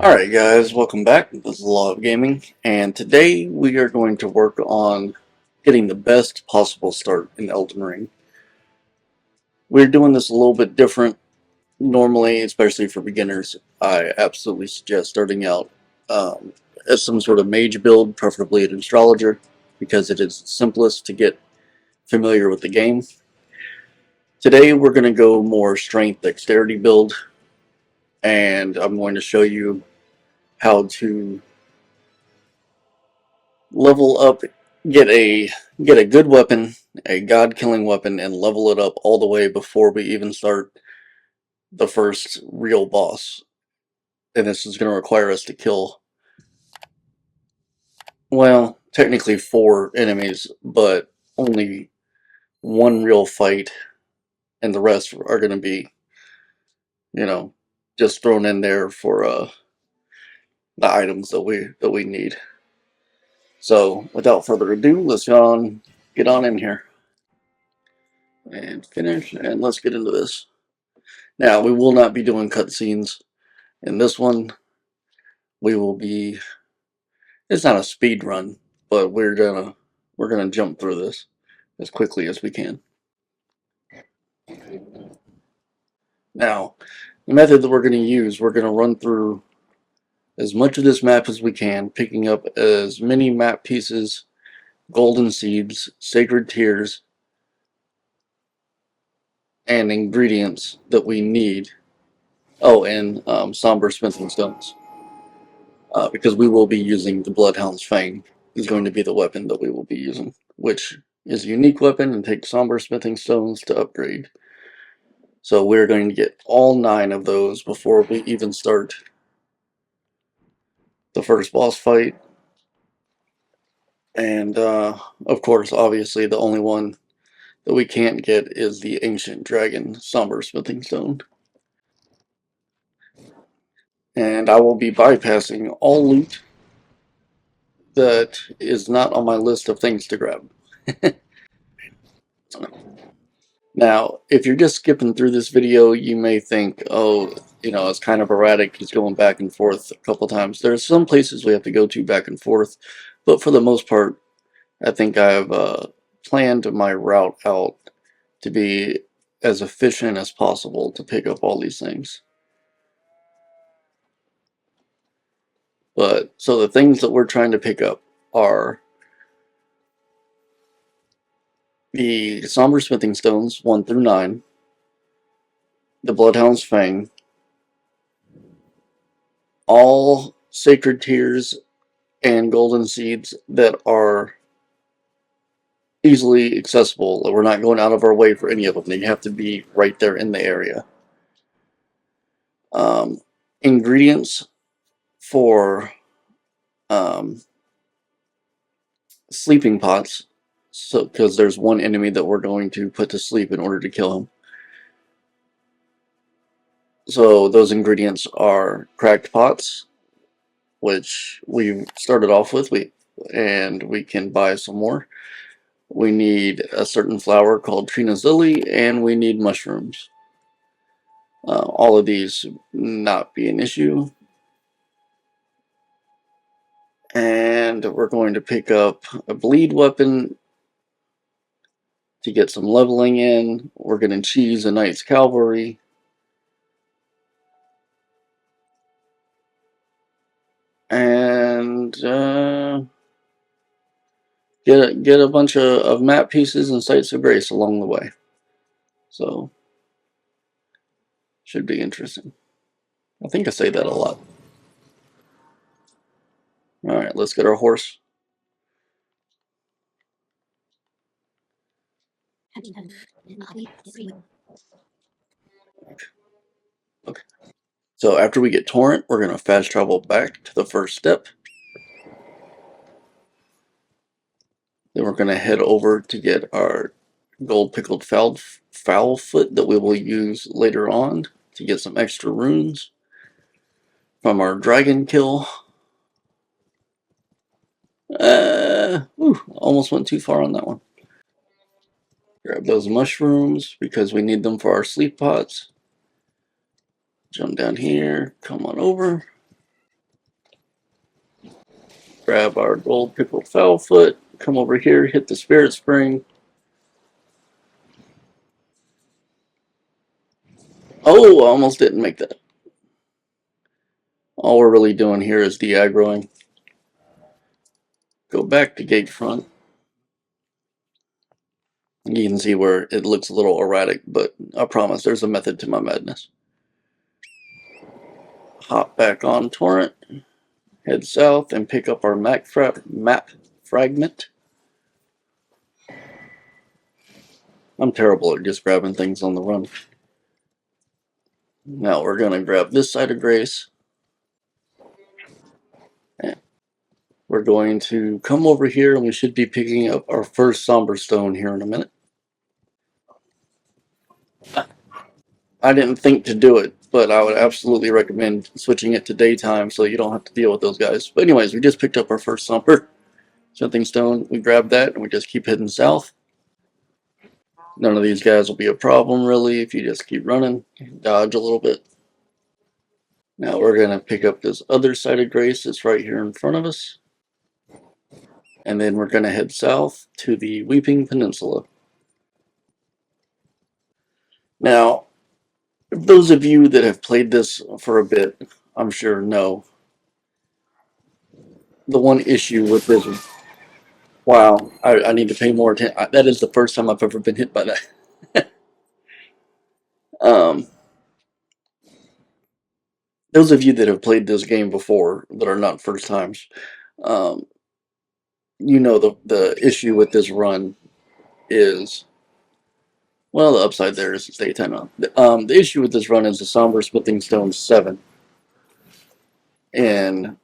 Alright guys, welcome back. This is Law of Gaming, and today we are going to work on getting the best possible start in Elden Ring. We're doing this a little bit different. Normally, especially for beginners, I absolutely suggest starting out as some sort of mage build, preferably an astrologer, because it is simplest to get familiar with the game. Today we're going to go more strength dexterity build, and I'm going to show you how to level up, get a good weapon, a god-killing weapon, and level it up all the way before we even start the first real boss. And this is going to require us to kill, well, technically 4 enemies, but only one real fight, and the rest are going to be, just thrown in there for the items that we need. So, without further ado, let's get on in here and finish, and let's get into this. Now, we will not be doing cutscenes in this one. We will be, it's not a speed run, but we're gonna jump through this as quickly as we can. Now, the method that we're gonna use, we're gonna run through as much of this map as we can, picking up as many map pieces, golden seeds, sacred tears, and ingredients that we need. Oh, and somber smithing stones. Because we will be using the Bloodhounds Fang is going to be the weapon that we will be using, which is a unique weapon and takes somber smithing stones to upgrade. So we're going to get all 9 of those before we even start the first boss fight. And of course, obviously, the only one that we can't get is the ancient dragon somber smithing stone. And I will be bypassing all loot that is not on my list of things to grab. Now, if you're just skipping through this video, you may think, oh, it's kind of erratic. He's going back and forth a couple times. There's some places we have to go to back and forth, but for the most part, I think I've planned my route out to be as efficient as possible to pick up all these things. But, so the things that we're trying to pick up are the somber smithing stones, 1 through 9, the Bloodhound's Fang, all sacred tears and golden seeds that are easily accessible. We're not going out of our way for any of them. They have to be right there in the area. Ingredients for sleeping pots, so because there's one enemy that we're going to put to sleep in order to kill him. So those ingredients are cracked pots, which we started off with, and we can buy some more. We need a certain flower called Trina's Lily, and we need mushrooms. All of these not be an issue. And we're going to pick up a bleed weapon to get some leveling in. We're going to cheese a Knight's Cavalry. And get a bunch of map pieces and sites of grace along the way. So, should be interesting. I think I say that a lot. Alright, let's get our horse. Okay. So after we get Torrent, we're going to fast travel back to the first step. Then we're going to head over to get our gold pickled foul foot that we will use later on to get some extra runes from our dragon kill. Almost went too far on that one. Grab those mushrooms because we need them for our sleep pots. Jump down here, come on over. grab our gold pickled fowl-foot, come over here, hit the spirit spring. Oh, I almost didn't make that. All we're really doing here is de-aggroing. Go back to gate front. You can see where it looks a little erratic, but I promise there's a method to my madness. Hop back on torrent, head south, and pick up our map fragment. I'm terrible at just grabbing things on the run. Now we're going to grab this side of grace. We're going to come over here and we should be picking up our first somber stone here in a minute. I didn't think to do it, but I would absolutely recommend switching it to daytime so you don't have to deal with those guys. But anyways, we just picked up our first somber smithing stone. We grabbed that and we just keep heading south. None of these guys will be a problem really if you just keep running, dodge a little bit. Now we're going to pick up this other side of grace that's right here in front of us. And then we're going to head south to the Weeping Peninsula. Now, those of you that have played this for a bit, I'm sure know the one issue with this. Wow, I need to pay more attention. That is the first time I've ever been hit by that. Those of you that have played this game before, that are not first times, you know the issue with this run is, well, the upside there is stay timeout. The issue with this run is the Somber Smithing Stone 7. And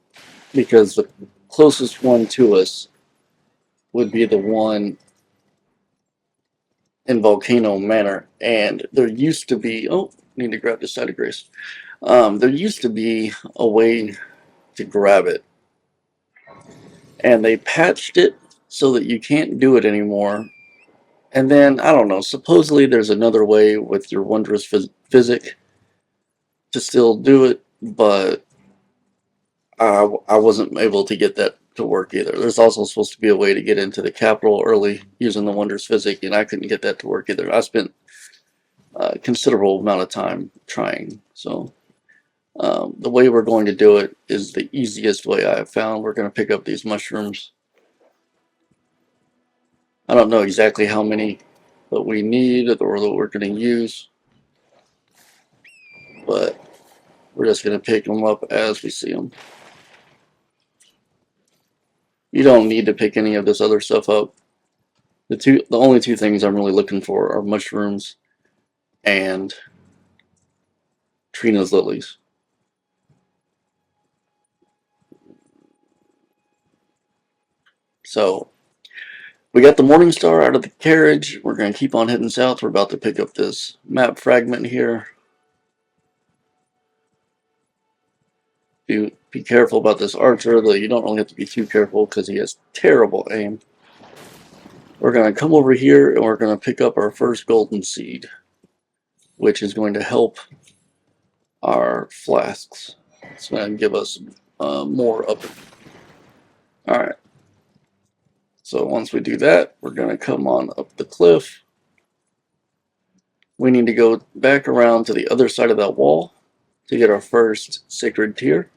because the closest one to us would be the one in Volcano Manor. And there used to be, oh, need to grab this side of grace. There used to be a way to grab it. And they patched it so that you can't do it anymore. And then, I don't know, supposedly there's another way with your wondrous physic to still do it, but I wasn't able to get that to work either. There's also supposed to be a way to get into the capital early using the wondrous physic, and I couldn't get that to work either. I spent a considerable amount of time trying. So the way we're going to do it is the easiest way I have found. We're going to pick up these mushrooms. I don't know exactly how many that we need or that we're going to use, but we're just going to pick them up as we see them. You don't need to pick any of this other stuff up. The only two things I'm really looking for are mushrooms and Trina's lilies. So we got the Morning Star out of the carriage. We're going to keep on heading south. We're about to pick up this map fragment here. Be careful about this archer, though you don't really have to be too careful because he has terrible aim. We're going to come over here and we're going to pick up our first golden seed, which is going to help our flasks. It's going to give us more up. Alright. So once we do that, we're going to come on up the cliff. We need to go back around to the other side of that wall to get our first sacred tier.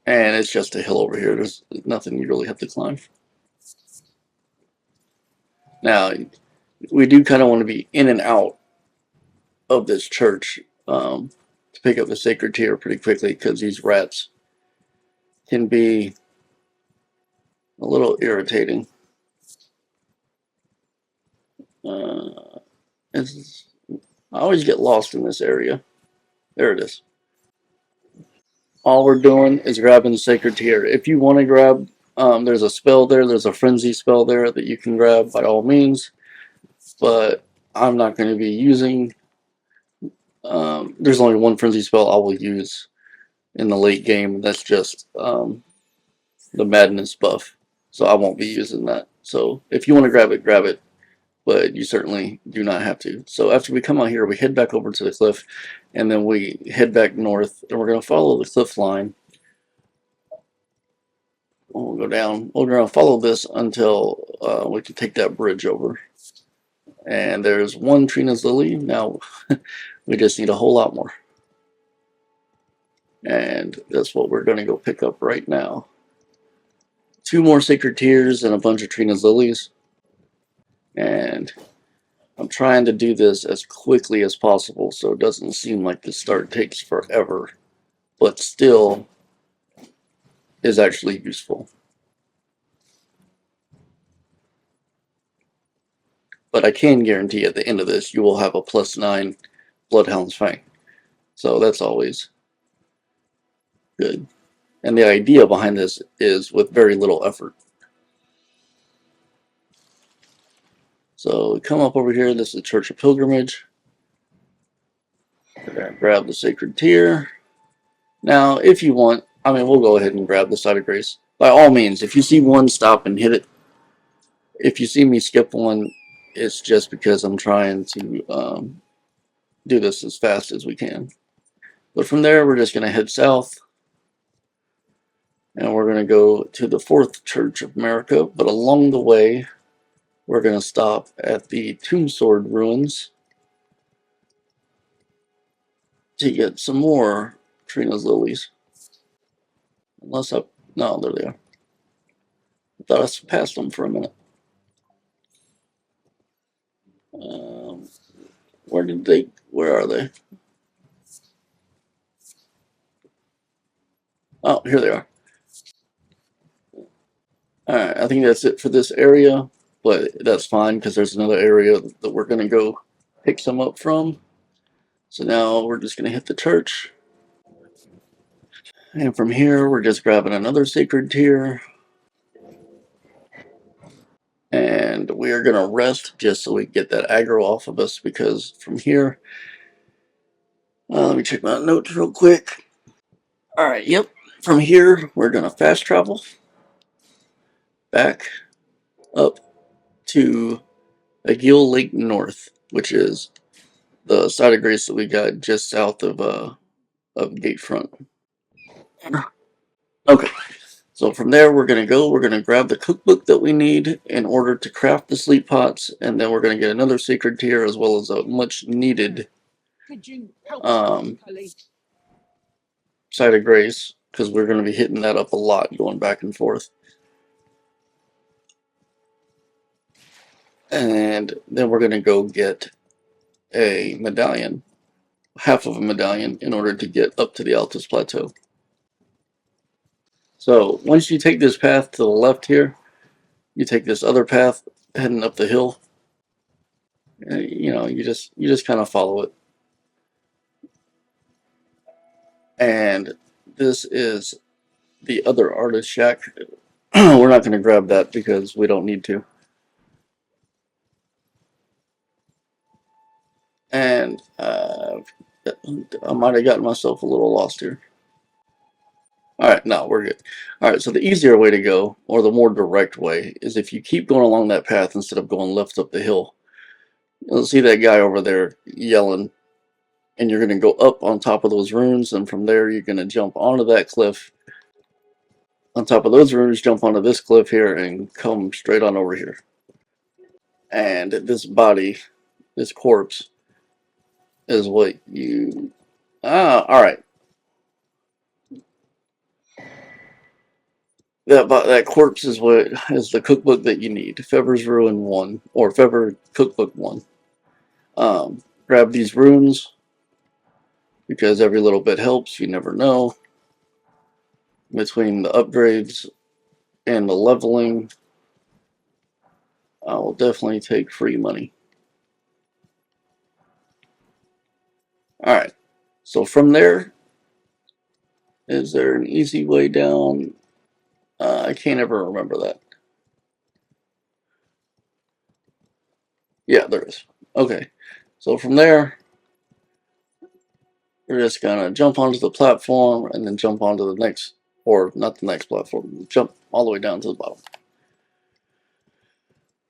And it's just a hill over here. There's nothing you really have to climb. Now, we do kind of want to be in and out of this church to pick up the sacred tier pretty quickly, because these rats can be a little irritating. I always get lost in this area. There it is. All we're doing is grabbing the sacred tier. If you want to grab, there's a spell there. There's a frenzy spell there that you can grab by all means. But I'm not going to be using. There's only one frenzy spell I will use in the late game. That's just the madness buff. So I won't be using that. So if you want to grab it, but you certainly do not have to. So after we come out here, we head back over to the cliff, and then we head back north, and we're going to follow the cliff line We'll go down. We're going to follow this until we can take that bridge over. And there's one Trina's Lily. Now we just need a whole lot more. And that's what we're going to go pick up right now. 2 more Sacred Tears and a bunch of Trina's Lilies. And I'm trying to do this as quickly as possible so it doesn't seem like the start takes forever, but still is actually useful. But I can guarantee at the end of this you will have a +9 Bloodhounds Fang. So that's always good. And the idea behind this is with very little effort. So we come up over here. This is Church of Pilgrimage. We're going to grab the Sacred Tear. Now, if you want, I mean, we'll go ahead and grab the Side of Grace. By all means, if you see one, stop and hit it. If you see me skip one, it's just because I'm trying to do this as fast as we can. But from there, we're just going to head south. And we're going to go to the 4th Church of America. But along the way, we're going to stop at the Tomb Sword ruins to get some more Trina's Lilies. Unless I... No, there they are. I thought I passed them for a minute. Where are they? Oh, here they are. Alright, I think that's it for this area, but that's fine because there's another area that we're going to go pick some up from. So now we're just going to hit the church. And from here, we're just grabbing another Sacred Tear. And we are going to rest just so we get that aggro off of us, because from here, let me check my notes real quick. Alright, yep. From here, we're going to fast travel back up to Agil Lake North, which is the Side of Grace that we got just south of Gatefront. Okay, so from there we're going to grab the cookbook that we need in order to craft the sleep pots, and then we're going to get another Sacred Tear as well as a much needed Side of Grace, because we're going to be hitting that up a lot going back and forth. And then we're going to go get a medallion, half of a medallion, in order to get up to the Altus Plateau. So once you take this path to the left here, you take this other path heading up the hill. You know, you just kind of follow it. And this is the other artist shack. We're not going to grab that because we don't need to. And I might have gotten myself a little lost here. Alright, no, we're good. Alright, so the easier way to go, or the more direct way, is if you keep going along that path instead of going left up the hill. You'll see that guy over there yelling, and you're going to go up on top of those runes, and from there you're going to jump onto that cliff. On top of those runes, jump onto this cliff here, and come straight on over here. And this body, this corpse, is what you... alright. That corpse is what is the cookbook that you need. Feber's Ruin 1, or Feber Cookbook 1. Grab these runes, because every little bit helps, you never know. Between the upgrades and the leveling, I will definitely take free money. Alright, so from there, is there an easy way down? I can't ever remember that. Yeah, there is. Okay, so from there, we're just gonna jump onto the platform and then jump onto the next, or not the next platform, jump all the way down to the bottom.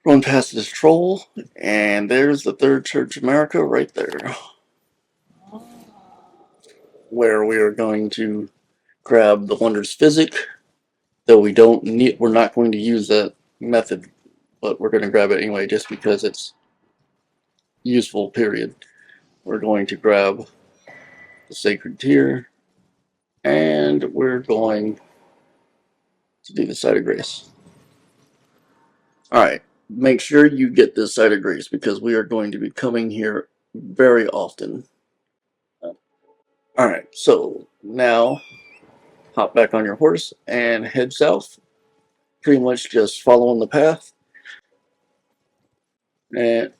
Run past this troll, and there's the 3rd Church of America right there, where we are going to grab the Wondrous Physic Though we're not going to use that method, but we're going to grab it anyway just because it's useful, period. We're going to grab the sacred tear, and we're going to do the site of grace. Alright, make sure you get this site of grace because we are going to be coming here very often. Alright, so now hop back on your horse and head south. Pretty much just following the path. And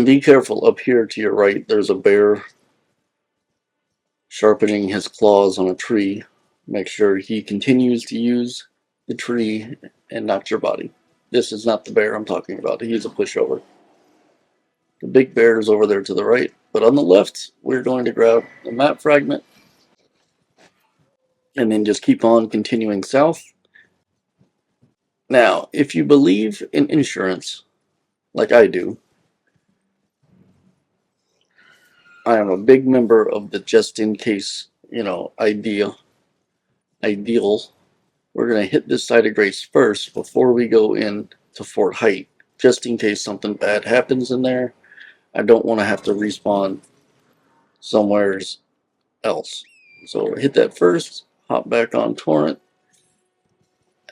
be careful up here to your right. There's a bear sharpening his claws on a tree. Make sure he continues to use the tree and not your body. This is not the bear I'm talking about. He's a pushover. The big bear is over there to the right. But on the left, we're going to grab the map fragment and then just keep on continuing south. Now, if you believe in insurance, like I do, I am a big member of the just in case, ideal. We're going to hit this site of grace first before we go in to Fort Height, just in case something bad happens in there. I don't want to have to respawn somewhere else. So hit that first, hop back on Torrent,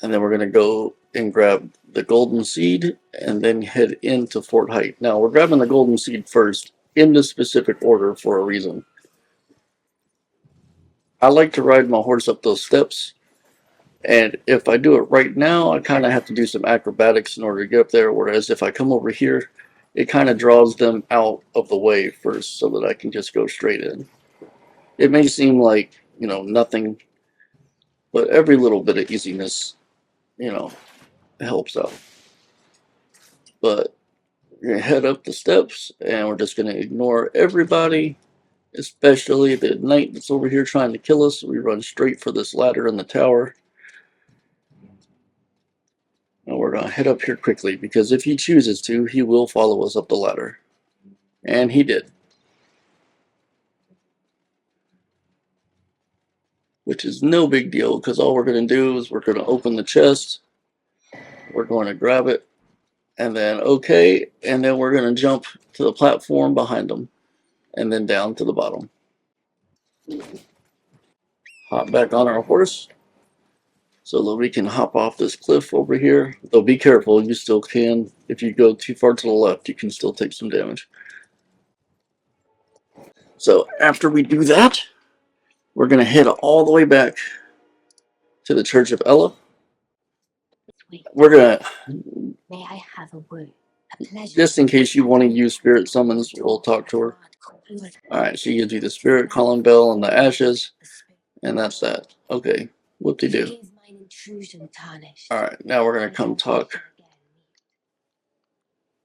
and then we're going to go and grab the golden seed and then head into Fort Height. Now we're grabbing the golden seed first in this specific order for a reason. I like to ride my horse up those steps, and if I do it right now, I kind of have to do some acrobatics in order to get up there, whereas if I come over here, it kind of draws them out of the way first so that I can just go straight in. It may seem like, nothing, but every little bit of easiness, helps out. But we're going to head up the steps, and we're just going to ignore everybody, especially the knight that's over here trying to kill us. We run straight for this ladder in the tower. And we're going to head up here quickly, because if he chooses to, he will follow us up the ladder. And he did. Which is no big deal, because all we're going to do is we're going to open the chest. We're going to grab it. And then okay. And then we're going to jump to the platform behind them. And then down to the bottom. Hop back on our horse so that we can hop off this cliff over here. Though be careful, you still can. If you go too far to the left, you can still take some damage. So after we do that, we're going to head all the way back to the Church of Ella. We're going to... May I have a word? A pleasure. Just in case you want to use spirit summons, we'll talk to her. Alright, she gives you the spirit calling bell and the ashes. And that's that. Okay, whoop-de-doo. Alright, now we're going to come talk.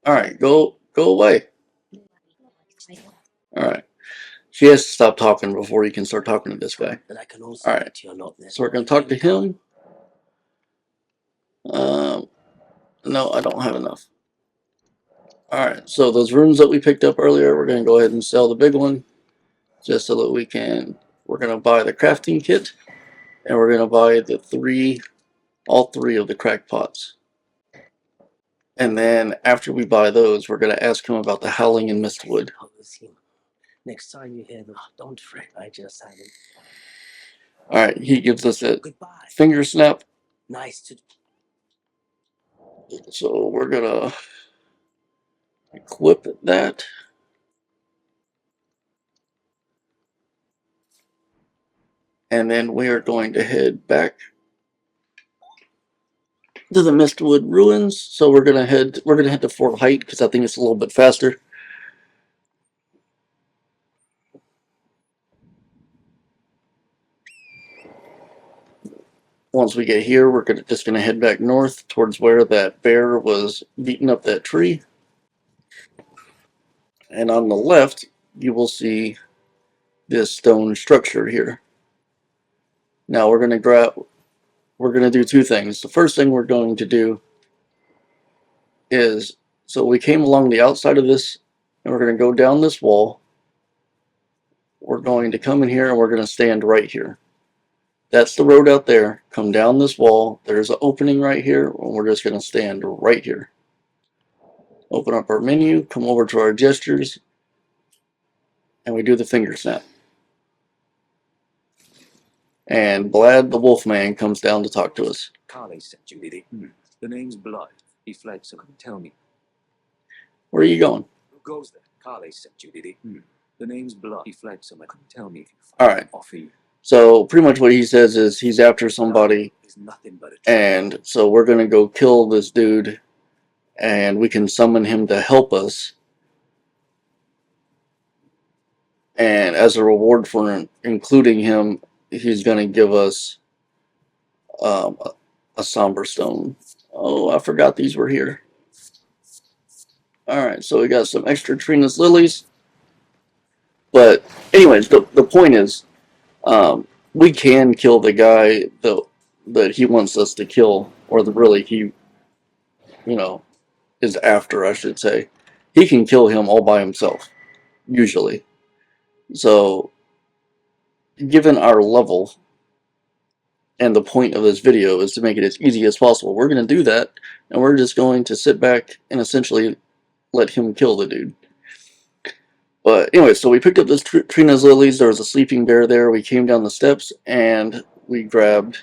Alright, go away. Alright. She has to stop talking before you can start talking to this guy. Alright, so we're going to talk to him. No, I don't have enough. Alright, so those runes that we picked up earlier, we're going to go ahead and sell the big one. Just so that we can, we're going to buy the crafting kit. And we're going to buy all three of the cracked pots. And then after we buy those, we're going to ask him about the howling in Mistwood. Next time you hear them, don't fret, I just had it. Alright, he gives us a finger snap. Nice to... So we're going to equip that. And then we are going to head back to the Mistwood ruins. So we're gonna head to Fort Height because I think it's a little bit faster. Once we get here, we're just gonna head back north towards where that bear was beating up that tree. And on the left, you will see this stone structure here. Now we're gonna do two things. The first thing we're going to do is, so we came along the outside of this, and we're gonna go down this wall. We're going to come in here and we're going to stand right here. That's the road out there. Come down this wall. There's an opening right here, and we're just going to stand right here. Open up our menu, come over to our gestures, and we do the finger snap. And Blad the Wolfman comes down to talk to us. Carly sent you, did he? The name's Blood. He fled, so couldn't tell me. Where are you going? Who goes there? Carly sent you, did he? The name's Blood. He fled, so couldn't tell me. Alright. So pretty much what he says is he's after somebody, and so we're going to go kill this dude, and we can summon him to help us. And as a reward for including him, he's going to give us a somber stone. Oh, I forgot these were here. Alright, so we got some extra Trina's lilies. But anyways, the point is, we can kill the guy that he wants us to kill, or really he, is after, I should say. He can kill him all by himself, usually. So, given our level, and the point of this video is to make it as easy as possible, we're going to do that, and we're just going to sit back and essentially let him kill the dude. But anyway, so we picked up this Trina's lilies. There was a sleeping bear there. We came down the steps and we grabbed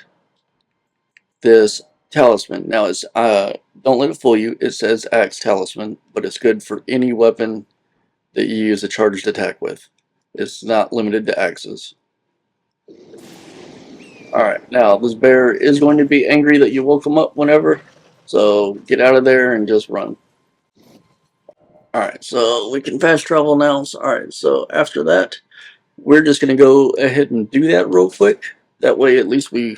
this talisman. Now, it's don't let it fool you. It says axe talisman, but it's good for any weapon that you use a charged attack with. It's not limited to axes. Alright, now this bear is going to be angry that you woke him up whenever, so get out of there and just run. Alright, so we can fast travel now. Alright, so after that, we're just going to go ahead and do that real quick. That way at least we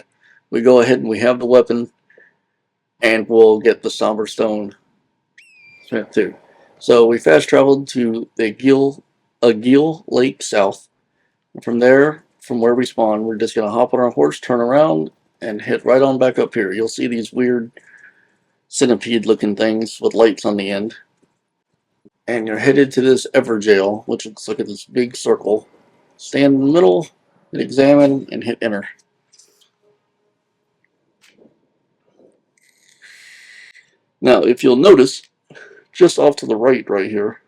go ahead and we have the weapon, and we'll get the somber stone smith too. So we fast traveled to the Agil Lake South. From there, from where we spawn, we're just going to hop on our horse, turn around, and head right on back up here. You'll see these weird centipede-looking things with lights on the end. And you're headed to this Everjail, which looks like this big circle. Stand in the middle, hit examine, and hit enter. Now, if you'll notice, just off to the right here,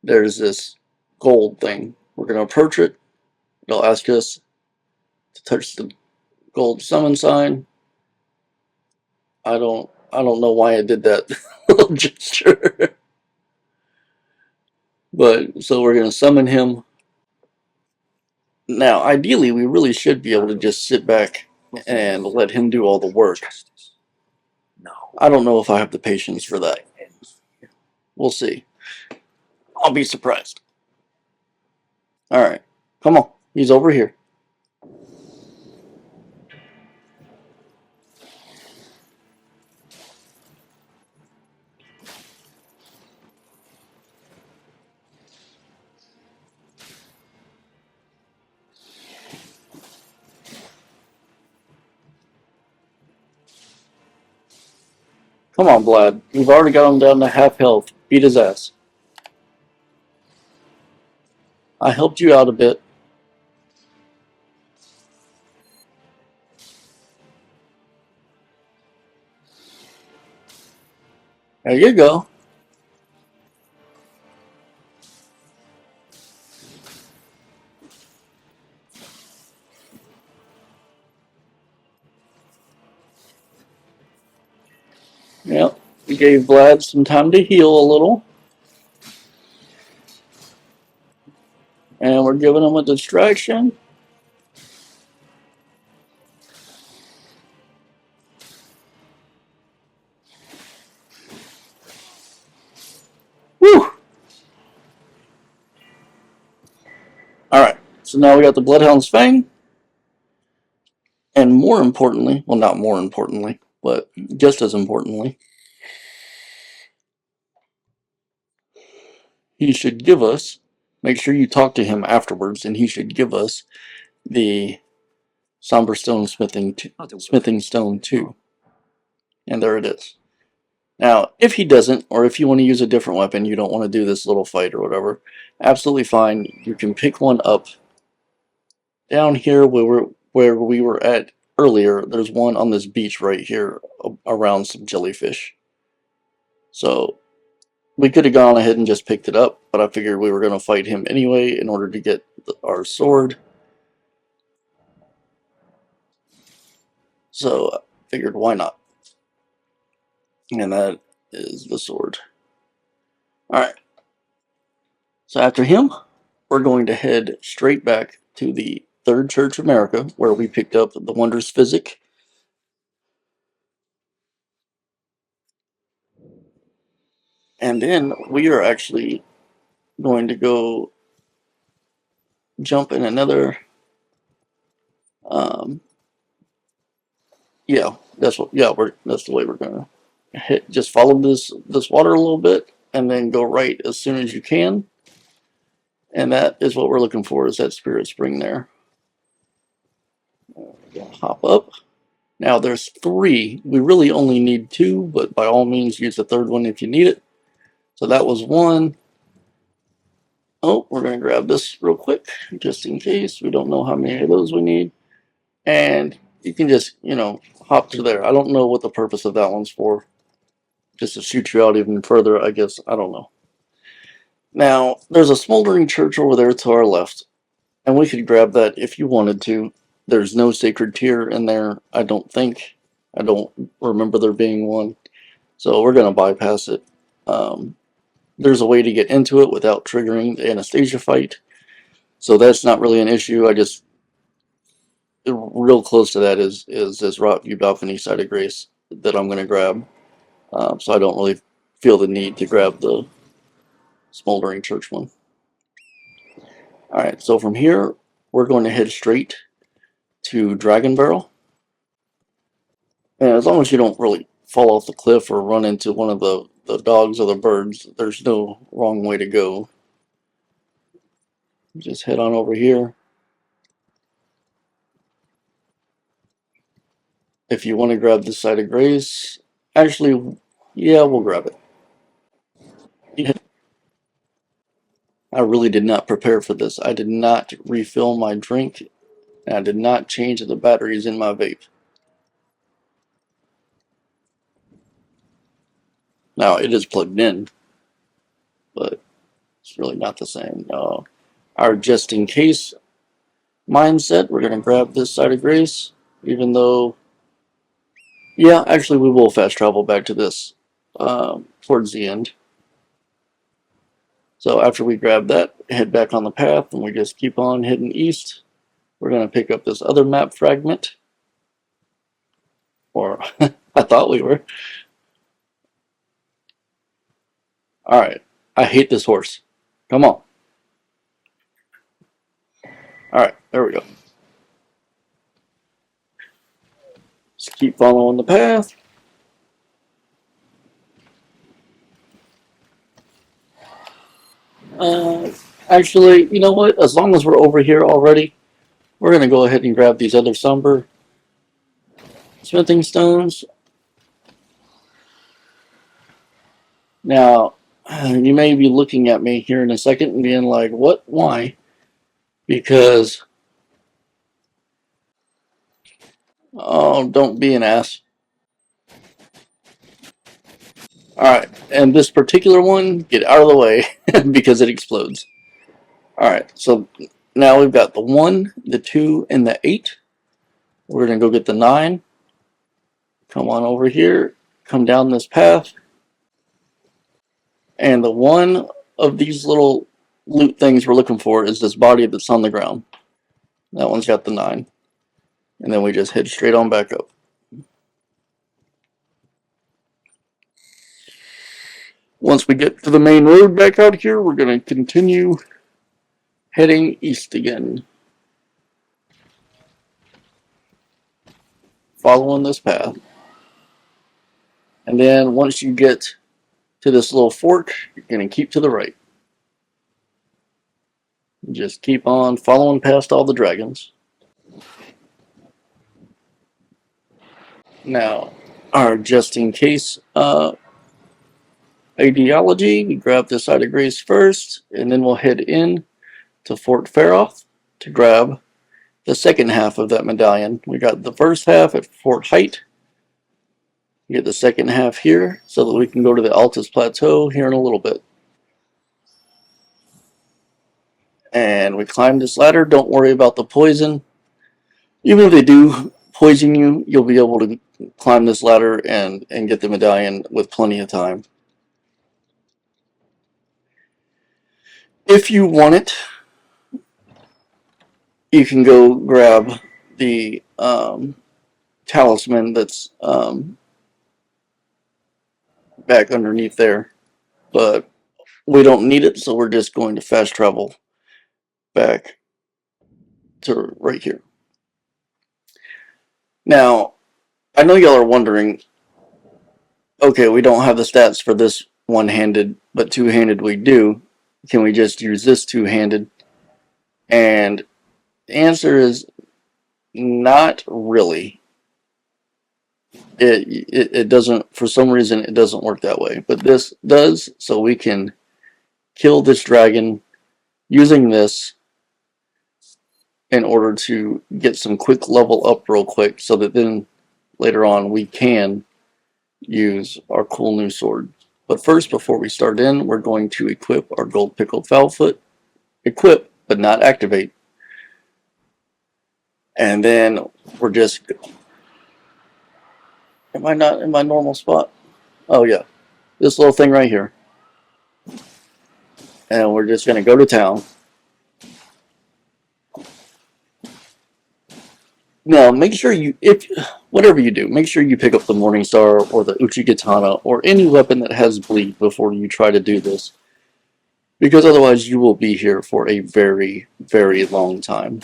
there's this gold thing. We're going to approach it. It'll ask us to touch the gold summon sign. I don't know why I did that little gesture. But so we're going to summon him. Now, ideally, we really should be able to just sit back and let him do all the work. I don't know if I have the patience for that. We'll see. I'll be surprised. Alright, come on. He's over here. Come on, Vlad. You've already got him down to half health. Beat his ass. I helped you out a bit. There you go. Yep. We gave Vlad some time to heal a little. And we're giving him a distraction. Whew! Alright, so now we got the Bloodhounds Fang. And more importantly, well, not more importantly, but just as importantly, he should give us, make sure you talk to him afterwards, and he should give us the somber stone smithing stone too. And there it is. Now, if he doesn't, or if you want to use a different weapon, you don't want to do this little fight or whatever, absolutely fine. You can pick one up down here where where we were at earlier, there's one on this beach right here around some jellyfish. So we could have gone ahead and just picked it up, but I figured we were going to fight him anyway in order to get our sword. So I figured, why not? And that is the sword. Alright. So after him, we're going to head straight back to the Third Church of America, where we picked up the Wondrous Physic. And then we are actually going to go jump in another. Yeah, that's what. Yeah, that's the way we're gonna hit. Just follow this water a little bit, and then go right as soon as you can. And that is what we're looking for. Is that spirit spring there? Hop up. Now there's 3. We really only need 2, but by all means use the third one if you need it. So that was 1. Oh, we're going to grab this real quick, just in case. We don't know how many of those we need. And you can just, hop through there. I don't know what the purpose of that one's for. Just to shoot you out even further, I guess. I don't know. Now, there's a smoldering church over there to our left. And we could grab that if you wanted to. There's no sacred tier in there, I don't think. I don't remember there being one. So we're going to bypass it. There's a way to get into it without triggering the Anastasia fight. So that's not really an issue. I just... real close to that is this Rotview Balcony Side of Grace that I'm going to grab. So I don't really feel the need to grab the Smoldering Church one. Alright, so from here, we're going to head straight to Dragon Barrel. And as long as you don't really fall off the cliff or run into one of the dogs or the birds, there's no wrong way to go. Just head on over here. If you want to grab the Side of Grace, actually, yeah, we'll grab it. I really did not prepare for this. I did not refill my drink, and I did not change the batteries in my vape. Now, it is plugged in, but it's really not the same. Our just-in-case mindset, we're going to grab this Side of Grace, even though... yeah, actually, we will fast travel back to this towards the end. So after we grab that, head back on the path, and we just keep on heading east. We're going to pick up this other map fragment. Or, I thought we were. Alright, I hate this horse. Come on. Alright, there we go. Just keep following the path. Actually, you know what? As long as we're over here already, we're going to go ahead and grab these other somber smithing stones. Now, you may be looking at me here in a second and being like, what? Why? Because... oh, don't be an ass. Alright, and this particular one, get out of the way because it explodes. Alright, so now we've got the 1, the 2, and the 8. We're going to go get the 9. Come on over here. Come down this path. And the one of these little loot things we're looking for is this body that's on the ground. That one's got the 9. And then we just head straight on back up. Once we get to the main road back out here, we're going to continue heading east again. Following this path. And then once you get to this little fork, you're going to keep to the right. Just keep on following past all the dragons. Now, our just-in-case ideology, we grab the Side of Grace first, and then we'll head in to Fort Faroth to grab the second half of that medallion. We got the first half at Fort Height. We get the second half here so that we can go to the Altus Plateau here in a little bit. And we climb this ladder. Don't worry about the poison. Even if they do poison you, you'll be able to climb this ladder and get the medallion with plenty of time. If you want it, you can go grab the talisman that's back underneath there, but we don't need it, so we're just going to fast travel back to right here. Now, I know y'all are wondering, okay, we don't have the stats for this one-handed, but two-handed we do. Can we just use this two-handed? And the answer is not really. It doesn't, for some reason, it doesn't work that way. But this does, so we can kill this dragon using this in order to get some quick level up real quick, so that then later on we can use our cool new sword. But first, before we start in, we're going to equip our gold pickled foulfoot. Equip, but not activate. And then we're just... Am I not in my normal spot? Oh yeah, this little thing right here. And we're just going to go to town. Now, make sure you, whatever you do, make sure you pick up the Morningstar or the Uchigatana or any weapon that has bleed before you try to do this. Because otherwise you will be here for a very, very long time.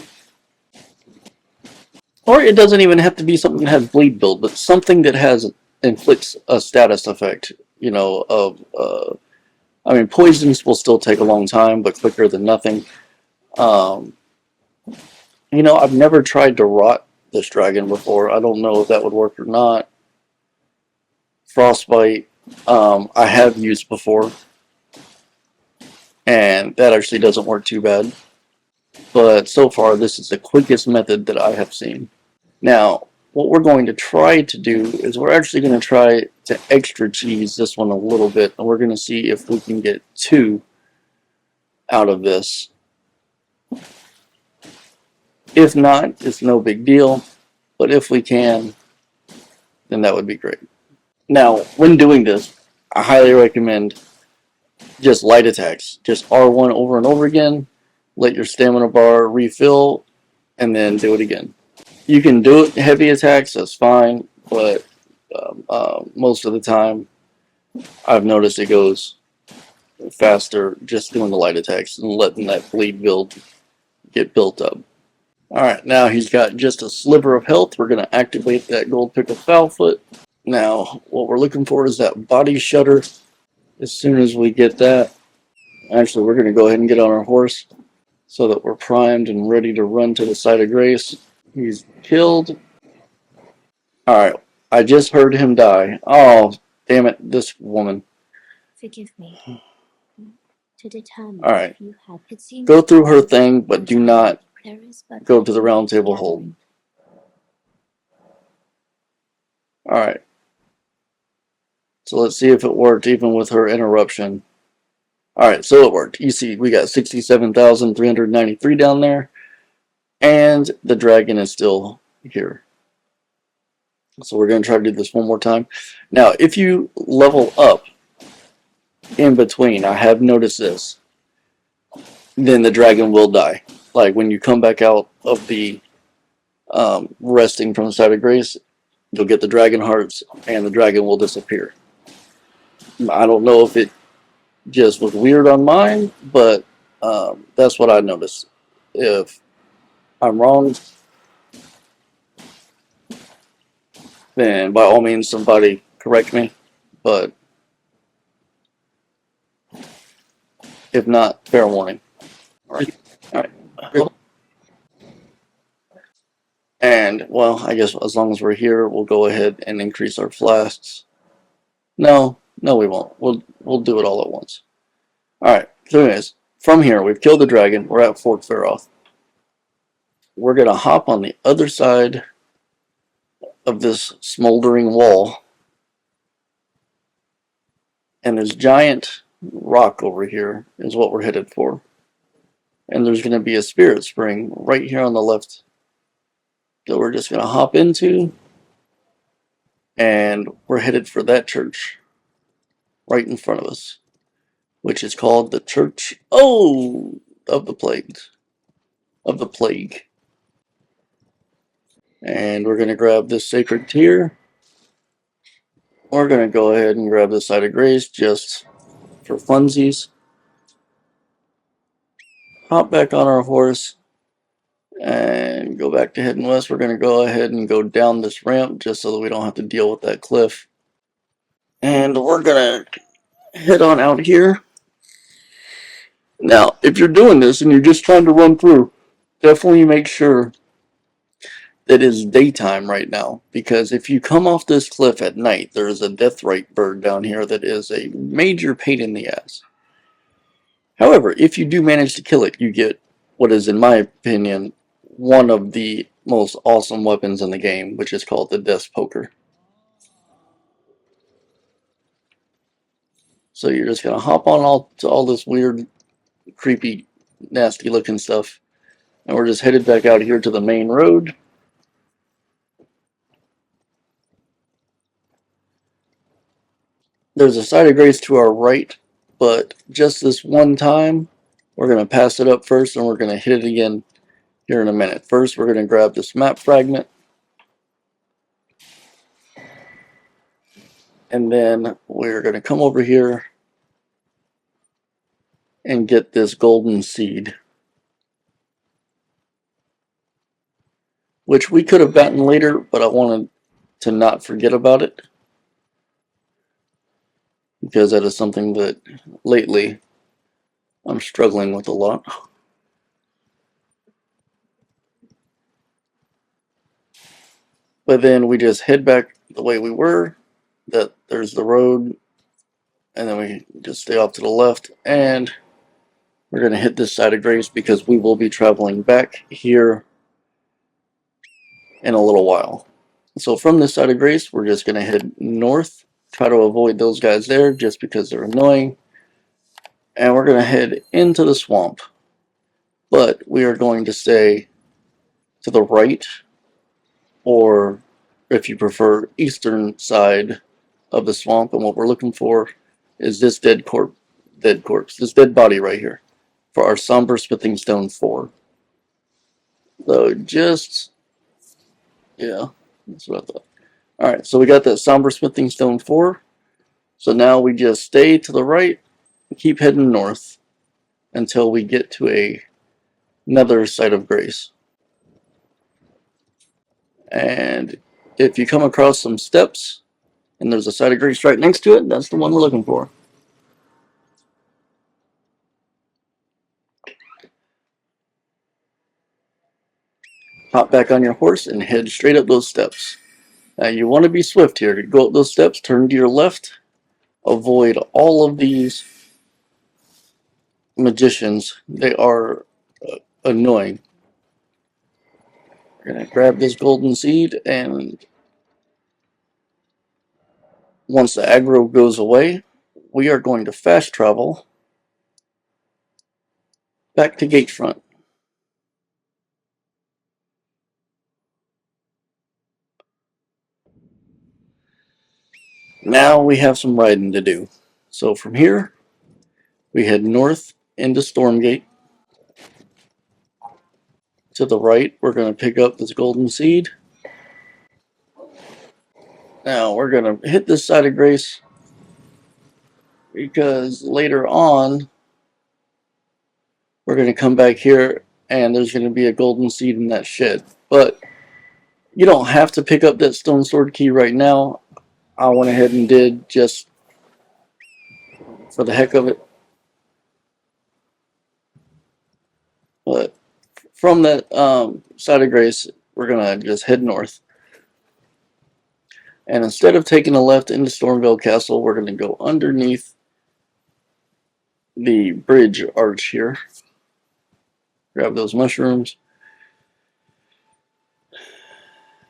Or it doesn't even have to be something that has bleed build, but something that inflicts a status effect. You know, I mean, poisons will still take a long time, but quicker than nothing. You know, I've never tried to rot this dragon before. I don't know if that would work or not. Frostbite, I have used before, and that actually doesn't work too bad. But so far, this is the quickest method that I have seen. Now, what we're going to try to do is we're actually going to try to extra cheese this one a little bit, and we're going to see if we can get 2 out of this. If not, it's no big deal, but if we can, then that would be great. Now, when doing this, I highly recommend just light attacks. Just R1 over and over again, let your stamina bar refill, and then do it again. You can do it heavy attacks, that's fine, but most of the time, I've noticed it goes faster just doing the light attacks and letting that bleed build get built up. Alright, now he's got just a sliver of health. We're going to activate that gold pickled foulfoot. Now, what we're looking for is that body shudder. As soon as we get that, actually, we're going to go ahead and get on our horse so that we're primed and ready to run to the site of grace. He's killed. Alright, I just heard him die. Oh, damn it, this woman. Forgive me. To determine Alright, if you have, it seems go through her thing, but do not there is but go to the round table hold. Alright. So let's see if it worked even with her interruption. Alright, so it worked. You see, we got 67,393 down there. And the dragon is still here. So we're going to try to do this one more time. Now, if you level up in between, I have noticed this, then the dragon will die. Like when you come back out of the resting from the side of grace, you'll get the dragon hearts and the dragon will disappear. I don't know if it just was weird on mine, but that's what I noticed. If I'm wrong, then by all means somebody correct me, but if not, fair warning. Alright. And, well, I guess as long as we're here, we'll go ahead and increase our flasks. No, we won't. We'll do it all at once. Alright, so anyways, from here, we've killed the dragon. We're at Fort Faroth. we're going to hop on the other side of this smoldering wall. And this giant rock over here is what we're headed for. And there's going to be a spirit spring right here on the left that we're just going to hop into. And we're headed for that church right in front of us, which is called the Church of the Plague. And we're going to grab this sacred tear. We're going to go ahead and grab the side of grace just for funsies. Hop back on our horse and go back to heading west. We're going to go ahead and go down this ramp just so that we don't have to deal with that cliff. And we're going to head on out here. Now, if you're doing this and you're just trying to run through, definitely make sure that it's daytime right now, because if you come off this cliff at night, there is a deathrite bird down here that is a major pain in the ass. However, if you do manage to kill it, you get what is, in my opinion, one of the most awesome weapons in the game, which is called the Death Poker. So you're just gonna hop on all this weird, creepy, nasty looking stuff, and we're just headed back out here to the main road. There's a side of grace to our right, but just this one time, we're going to pass it up first, and we're going to hit it again here in a minute. First, we're going to grab this map fragment, and then we're going to come over here and get this golden seed, which we could have gotten later, but I wanted to not forget about it, because that is something that lately I'm struggling with a lot. But then we just head back the way we were. That there's the road, and then we just stay off to the left, and we're going to hit this side of grace because we will be traveling back here in a little while. So from this side of grace, we're just going to head north, try to avoid those guys there just because they're annoying, and we're going to head into the swamp. But we are going to stay to the right, or if you prefer, eastern side of the swamp, and what we're looking for is this dead corpse, this dead body right here, for our somber smithing stone 4. So just, yeah, that's what I thought. Alright, so we got that somber smithing stone 4. So now we just stay to the right and keep heading north until we get to another site of grace. And if you come across some steps and there's a site of grace right next to it, that's the one we're looking for. Hop back on your horse and head straight up those steps. Now you want to be swift here. To go up those steps, turn to your left, avoid all of these magicians. They are annoying. We're going to grab this golden seed, and once the aggro goes away, we are going to fast travel back to Gatefront. Now we have some riding to do. So from here, we head north into Stormgate. To the right, we're going to pick up this golden seed. Now we're going to hit this side of grace because later on, we're going to come back here and there's going to be a golden seed in that shed. But you don't have to pick up that stone sword key right now. I went ahead and did just for the heck of it. But from that side of grace, we're going to just head north. And instead of taking a left into Stormvale Castle, we're going to go underneath the bridge arch here. Grab those mushrooms.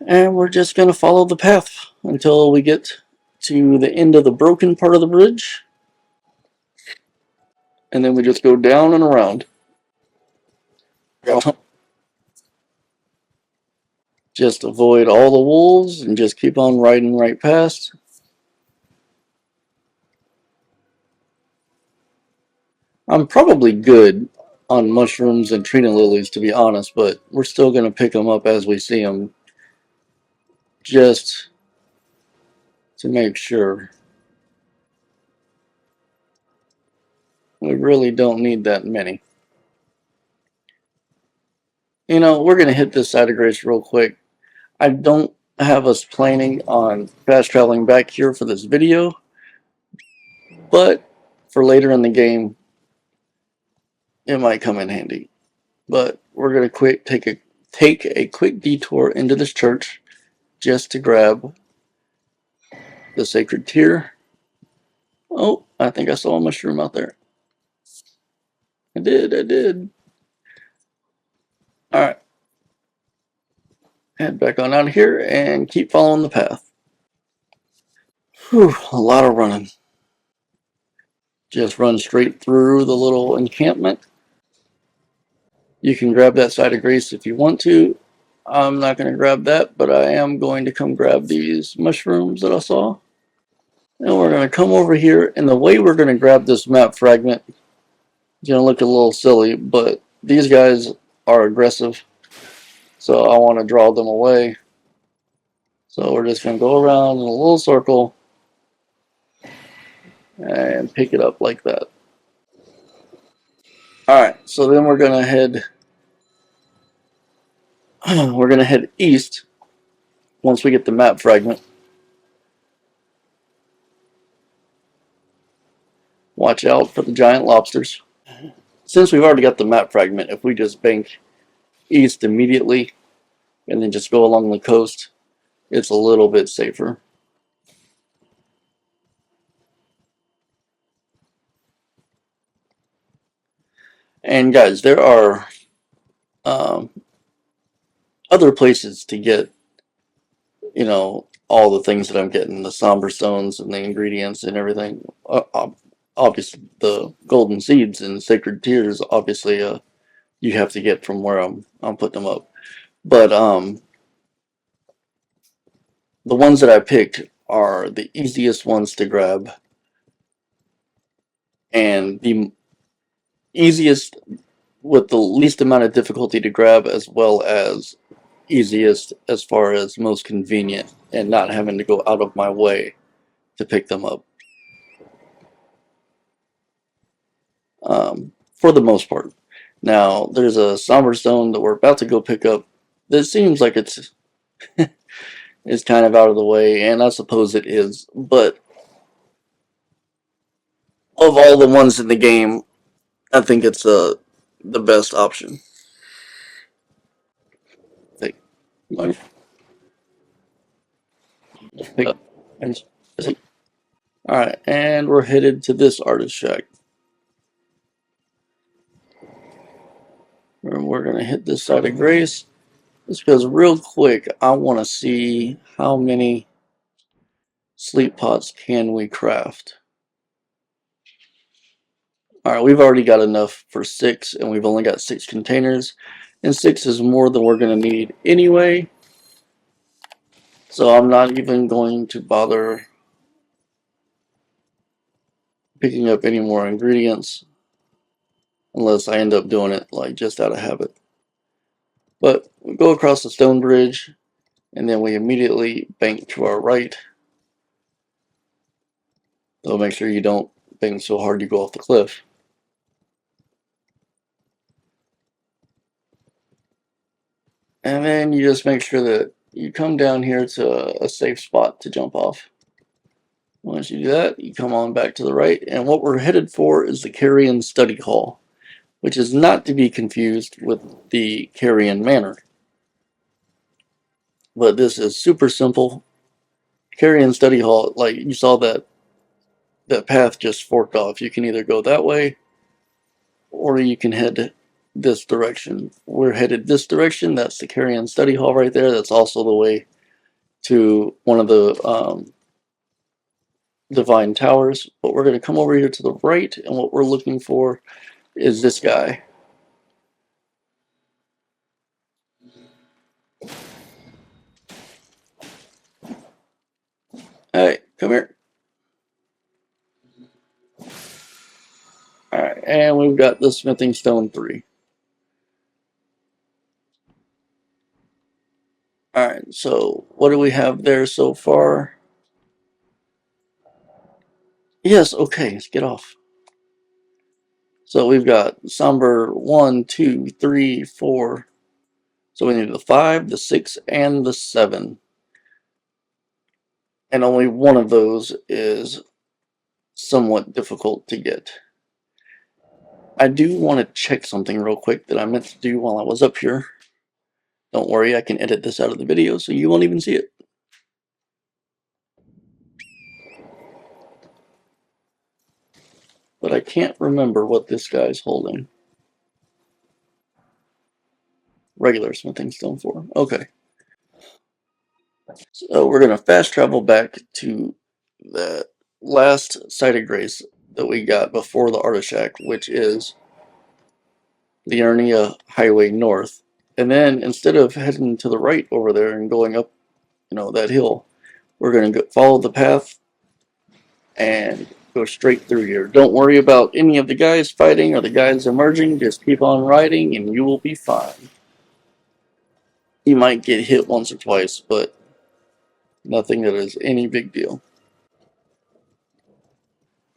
And we're just going to follow the path until we get to the end of the broken part of the bridge. And then we just go down and around. Just avoid all the wolves and just keep on riding right past. I'm probably good on mushrooms and trina lilies, to be honest, but we're still going to pick them up as we see them, just to make sure. We really don't need that many. You know, we're going to hit this side of grace real quick. I don't have us planning on fast traveling back here for this video, but for later in the game, it might come in handy. But we're going to take a quick detour into this church just to grab the sacred tear. Oh, I think I saw a mushroom out there. I did. Alright. Head back on out of here and keep following the path. Whew, a lot of running. Just run straight through the little encampment. You can grab that side of grace if you want to. I'm not going to grab that, but I am going to come grab these mushrooms that I saw. And we're going to come over here, and the way we're going to grab this map fragment is going to look a little silly, but these guys are aggressive, so I want to draw them away. So we're just going to go around in a little circle and pick it up like that. Alright, so then we're going to head east once we get the map fragment. Watch out for the giant lobsters. Since we've already got the map fragment, if we just bank east immediately and then just go along the coast, it's a little bit safer. And guys, there are other places to get, you know, all the things that I'm getting, the somber stones and the ingredients and everything. Obviously, the golden seeds and sacred tears, obviously, you have to get from where I'm putting them up. But the ones that I picked are the easiest ones to grab and the easiest with the least amount of difficulty to grab, as well as easiest as far as most convenient and not having to go out of my way to pick them up. For the most part. Now, there's a somber stone that we're about to go pick up that seems like it's it's kind of out of the way, and I suppose it is, but of all the ones in the game, I think it's the best option. Pick up. Alright, and we're headed to this artist shack. And we're going to hit this side of grace. Just because real quick, I want to see how many sleep pots can we craft. Alright, we've already got enough for 6, and we've only got 6 containers. And 6 is more than we're going to need anyway. So I'm not even going to bother picking up any more ingredients. Unless I end up doing it like just out of habit. But we go across the stone bridge, and then we immediately bank to our right. So make sure you don't bank so hard you go off the cliff. And then you just make sure that you come down here to a safe spot to jump off. Once you do that, you come on back to the right, and what we're headed for is the Carrion Study Hall, which is not to be confused with the Carrion Manor. But this is super simple. Carrion Study Hall, like you saw that path just forked off. You can either go that way, or you can head this direction. We're headed this direction. That's the Carrion Study Hall right there. That's also the way to one of the Divine Towers. But we're going to come over here to the right, and what we're looking for is this guy. Hey, come here. Alright, and we've got the Smithing Stone 3. Alright, so what do we have there so far? Yes, okay, let's get off. So we've got somber 1, 2, 3, 4. So we need the 5, the 6, and the 7. And only one of those is somewhat difficult to get. I do want to check something real quick that I meant to do while I was up here. Don't worry, I can edit this out of the video so you won't even see it. But I can't remember what this guy's holding. Regular smithing stone 4. Okay. So we're going to fast travel back to the last site of grace that we got before the Artist Shack, which is the Arnia Highway North. And then instead of heading to the right over there and going up, that hill, we're going to follow the path and go straight through here. Don't worry about any of the guys fighting or the guys emerging. Just keep on riding and you will be fine. You might get hit once or twice, but nothing that is any big deal.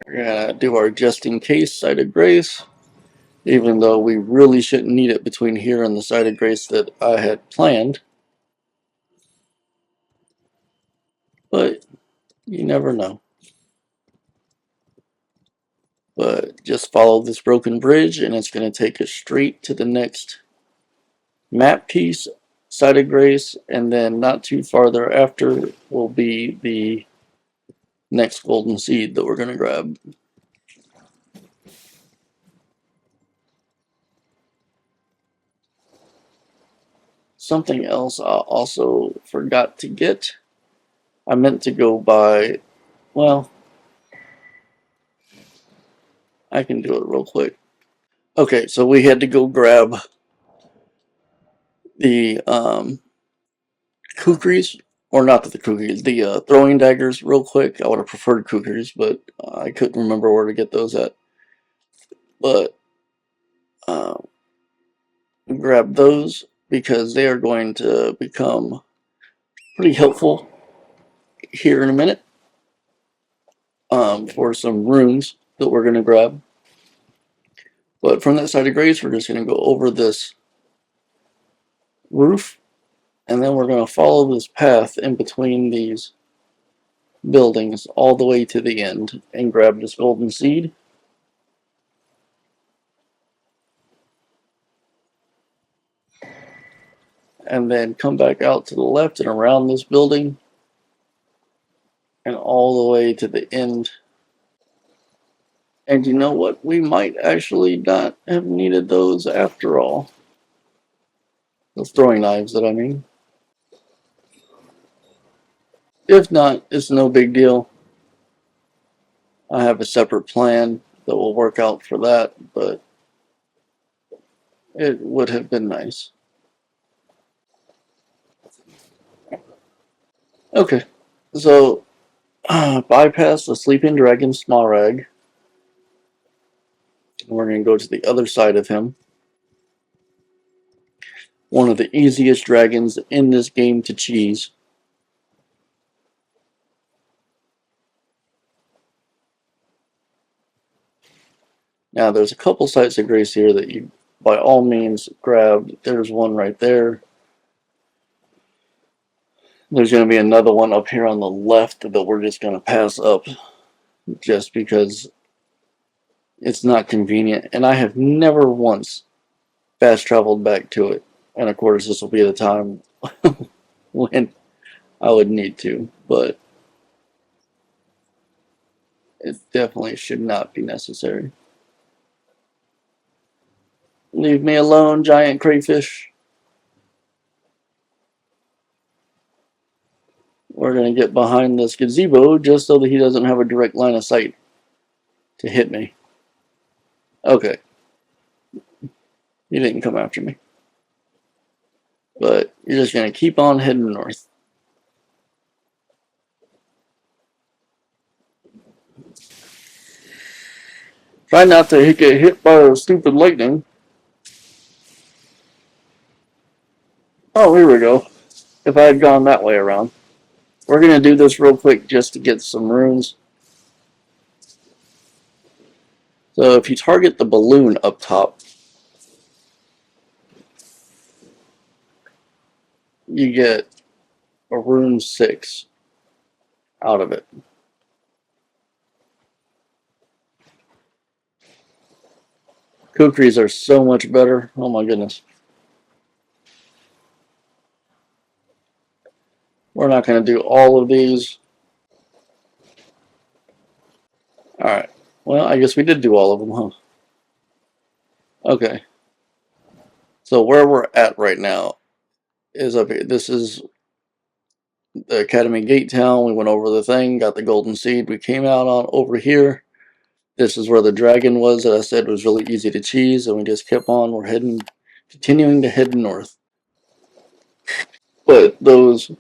We're going to do our just in case site of grace, even though we really shouldn't need it between here and the site of grace that I had planned. But you never know. But just follow this broken bridge and it's going to take us straight to the next map piece, site of grace, and then not too far thereafter will be the next golden seed that we're going to grab. Something else I also forgot to get. I meant to go by, well, I can do it real quick. Okay, so we had to go grab the kukris, or not the kukris, the throwing daggers real quick. I would have preferred kukris, but I couldn't remember where to get those at. But grab those because they are going to become pretty helpful here in a minute for some runes that we're going to grab. But from that side of grace, we're just going to go over this roof, and then we're going to follow this path in between these buildings all the way to the end and grab this golden seed. And then come back out to the left and around this building and all the way to the end. And you know what? We might actually not have needed those after all. Those throwing knives that I mean. If not, it's no big deal. I have a separate plan that will work out for that, but it would have been nice. Okay, so bypass the sleeping dragon Smarag. We're going to go to the other side of him. One of the easiest dragons in this game to cheese. Now there's a couple sites of grace here that you by all means grab. There's one right there. There's going to be another one up here on the left that we're just going to pass up just because it's not convenient. And I have never once fast traveled back to it. And of course this will be the time when I would need to. But it definitely should not be necessary. Leave me alone, giant crayfish. We're going to get behind this gazebo just so that he doesn't have a direct line of sight to hit me. Okay. He didn't come after me. But you're just going to keep on heading north. Try not to get hit by a stupid lightning. Oh, here we go. If I had gone that way around. We're going to do this real quick just to get some runes. So if you target the balloon up top, you get a rune 6 out of it. Kukris are so much better. Oh my goodness. We're not going to do all of these. Alright. Well, I guess we did do all of them, huh? Okay. So where we're at right now is up here. This is the Academy Gate Town. We went over the thing, got the golden seed. We came out on over here. This is where the dragon was that I said was really easy to cheese, and we just kept on. We're continuing to head north. But those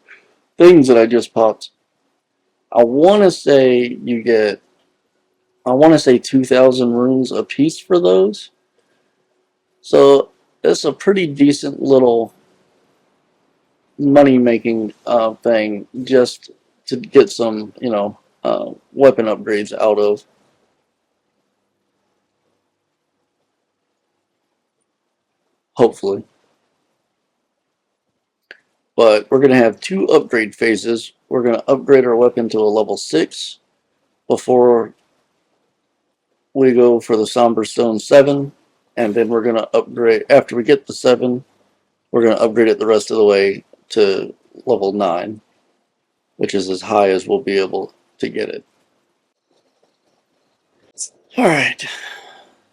things that I just popped, I want to say you get, 2,000 runes a piece for those. So it's a pretty decent little money-making thing just to get some, weapon upgrades out of. Hopefully. But we're going to have 2 upgrade phases. We're going to upgrade our weapon to a level 6 before we go for the Somber Stone 7. And then we're going to upgrade, after we get the 7, we're going to upgrade it the rest of the way to level 9. Which is as high as we'll be able to get it. Alright.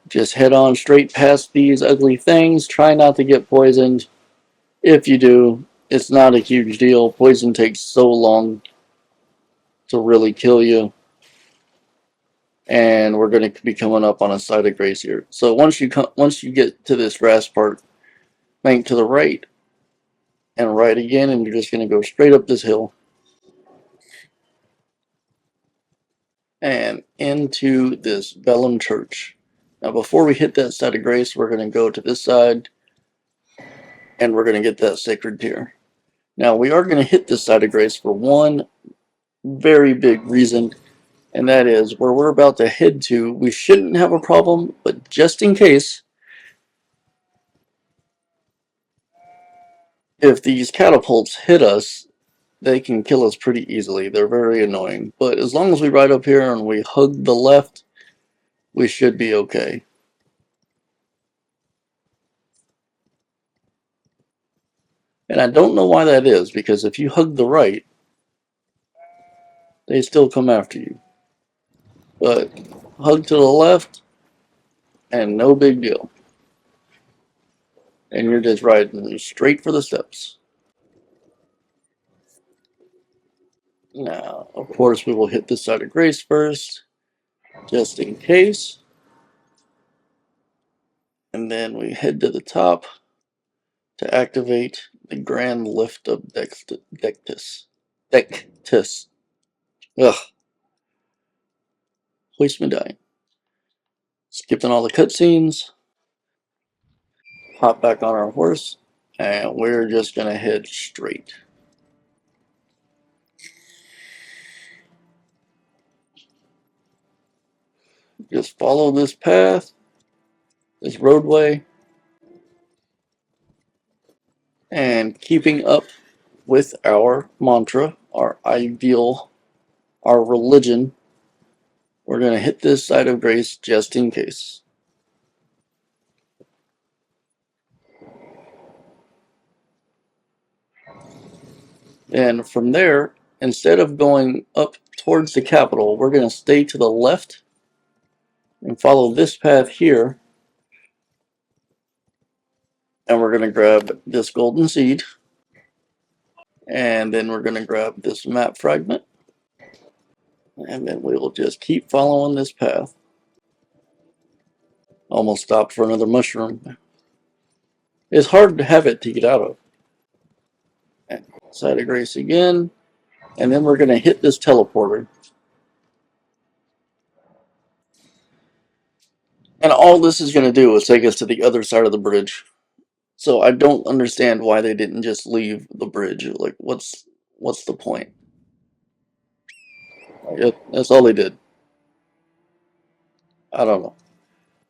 Just head on straight past these ugly things. Try not to get poisoned. If you do, it's not a huge deal. Poison takes so long to really kill you. And we're going to be coming up on a side of grace here. So once you get to this grass part, bank to the right and right again, and you're just going to go straight up this hill and into this Vellum Church. Now before we hit that side of grace, we're going to go to this side and we're going to get that sacred tear. Now we are going to hit this side of grace for one very big reason, and that is where we're about to head to. We shouldn't have a problem, but just in case, if these catapults hit us, they can kill us pretty easily. They're very annoying. But as long as we ride up here and we hug the left, we should be okay. And I don't know why that is, because if you hug the right, they still come after you. But hug to the left, and no big deal. And you're just riding straight for the steps. Now, of course, we will hit this side of grace first, just in case. And then we head to the top to activate the Grand Lift of Dectus. Ugh. Hoist medallion. Skipping all the cutscenes. Hop back on our horse. And we're just going to head straight. Just follow this path. This roadway. And keeping up with our mantra, our ideal, our religion, we're going to hit this side of grace just in case. And from there, instead of going up towards the capital, we're going to stay to the left and follow this path here And we're going to grab this golden seed. And then we're going to grab this map fragment. And then we will just keep following this path. Almost stopped for another mushroom. It's hard to have it to get out of. And side of grace again. And then we're going to hit this teleporter. And all this is going to do is take us to the other side of the bridge. So I don't understand why they didn't just leave the bridge. Like, what's the point? That's all they did. I don't know.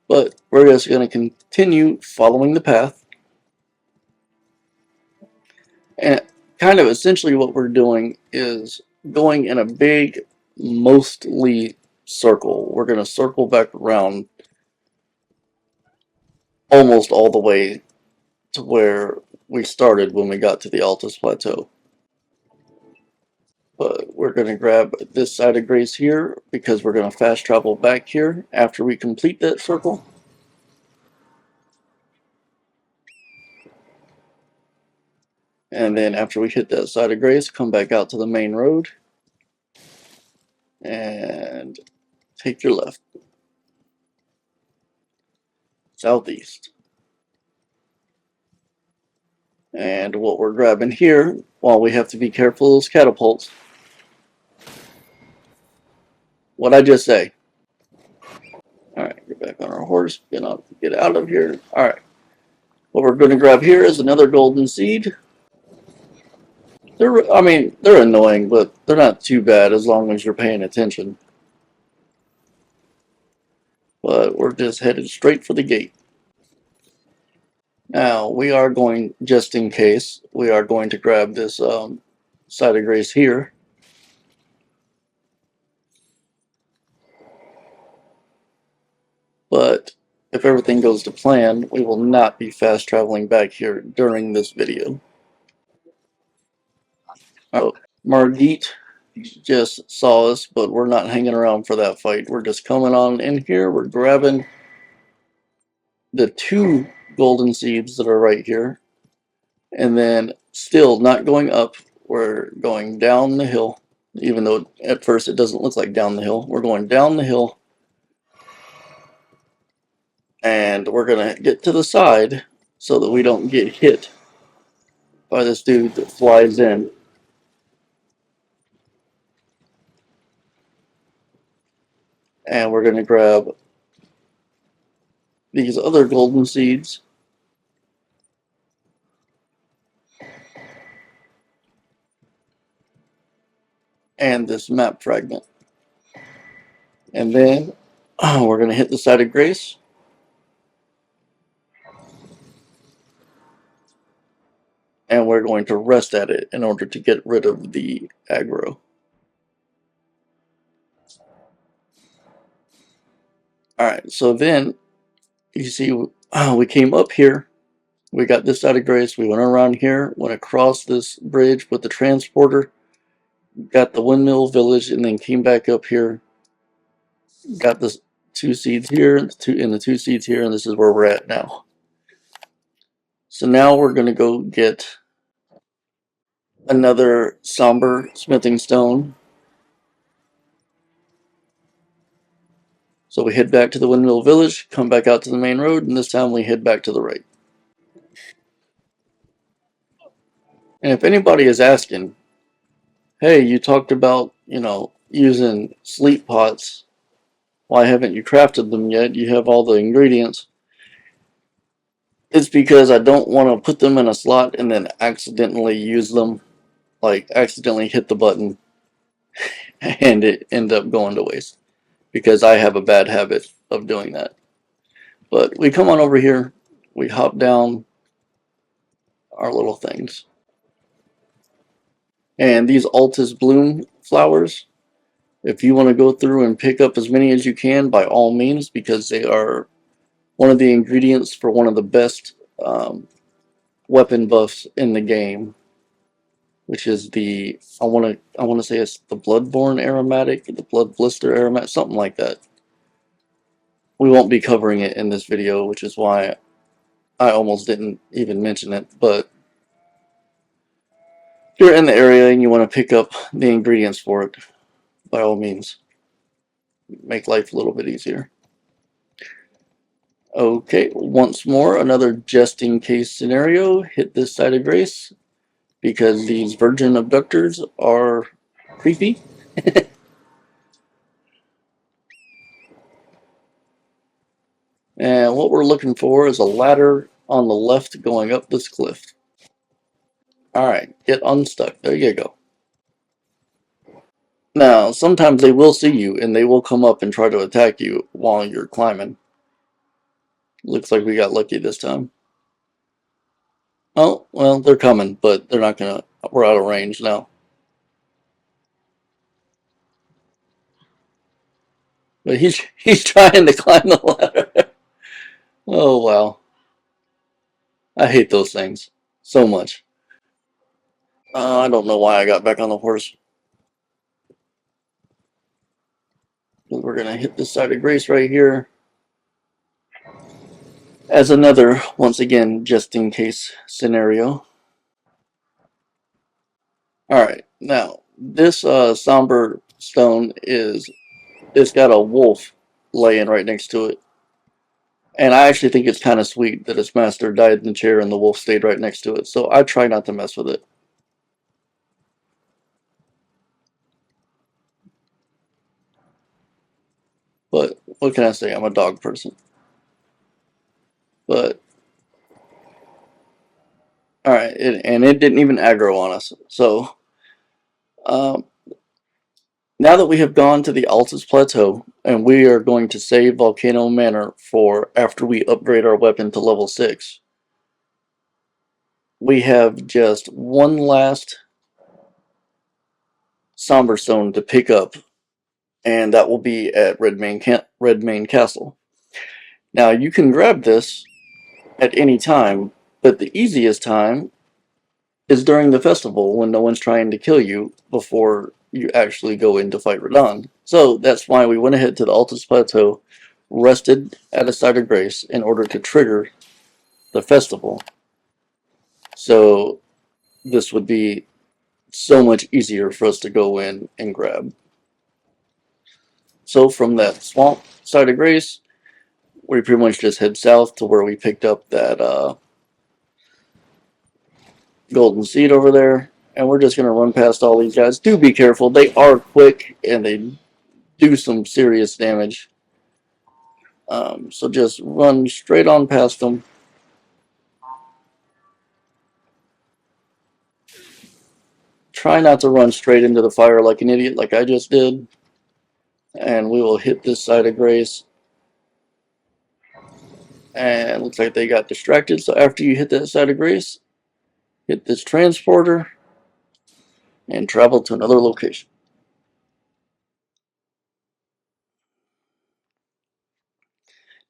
But we're just going to continue following the path. And kind of essentially what we're doing is going in a big, mostly circle. We're going to circle back around almost all the way to where we started when we got to the Altus Plateau. But we're going to grab this side of grace here because we're going to fast travel back here after we complete that circle. And then after we hit that side of grace, come back out to the main road and take your left. Southeast. And what we're grabbing here, while we have to be careful of those catapults. What'd I just say? Alright, get back on our horse, get out of here. Alright. What we're going to grab here is another golden seed. They're annoying, but they're not too bad as long as you're paying attention. But we're just headed straight for the gate. Now, we are going, just in case, we are going to grab this side of grace here. But if everything goes to plan, we will not be fast traveling back here during this video. Margit just saw us, but we're not hanging around for that fight. We're just coming on in here. We're grabbing the 2 golden seeds that are right here. And then still not going up. We're going down the hill. Even though at first it doesn't look like down the hill. We're going down the hill. And we're going to get to the side so that we don't get hit by this dude that flies in. And we're going to grab these other golden seeds. And this map fragment. And then we're going to hit the side of grace. And we're going to rest at it in order to get rid of the aggro. Alright, so then you see we came up here. We got this side of grace. We went around here, went across this bridge with the transporter, got the windmill village, and then came back up here. Got the 2 seeds here and the 2 seeds here, and this is where we're at now. So now we're going to go get another somber smithing stone. So we head back to the windmill village, come back out to the main road, and this time we head back to the right. And if anybody is asking, hey, you talked about, using sleep pots. Why haven't you crafted them yet? You have all the ingredients. It's because I don't want to put them in a slot and then accidentally use them. Like, accidentally hit the button and it end up going to waste. Because I have a bad habit of doing that. But we come on over here. We hop down our little things. And these Altus bloom flowers, if you want to go through and pick up as many as you can, by all means, because they are one of the ingredients for one of the best weapon buffs in the game, which is the I want to say it's the Bloodborne aromatic, the Blood Blister aromatic, something like that. We won't be covering it in this video, which is why I almost didn't even mention it, but if you're in the area and you want to pick up the ingredients for it, by all means, make life a little bit easier. Okay, once more, another just in case scenario. Hit this side of grace because these virgin abductors are creepy. And what we're looking for is a ladder on the left going up this cliff. Alright, get unstuck. There you go. Now, sometimes they will see you and they will come up and try to attack you while you're climbing. Looks like we got lucky this time. Oh, well, they're coming, but they're not gonna. We're out of range now. But he's trying to climb the ladder. Oh, wow. I hate those things so much. I don't know why I got back on the horse. We're gonna hit this side of grace right here as another, once again, just in case scenario. Alright, now, this somber stone it's got a wolf laying right next to it. And I actually think it's kind of sweet that its master died in the chair and the wolf stayed right next to it. So I try not to mess with it. But what can I say? I'm a dog person. But, alright, and it didn't even aggro on us. So, um, now that we have gone to the Altus Plateau, and we are going to save Volcano Manor for after we upgrade our weapon to level 6, we have just one last somber stone to pick up, and that will be at Redmane Castle. Now, you can grab this at any time, but the easiest time is during the festival when no one's trying to kill you before you actually go in to fight Radahn. So that's why we went ahead to the Altus Plateau, rested at a site of grace in order to trigger the festival. So this would be so much easier for us to go in and grab. So from that swamp site of grace, we pretty much just head south to where we picked up that golden seed over there, and we're just going to run past all these guys. Do be careful. They are quick, and they do some serious damage. So just run straight on past them. Try not to run straight into the fire like an idiot like I just did. And we will hit this side of grace. And it looks like they got distracted. So after you hit that side of grace, hit this transporter and travel to another location.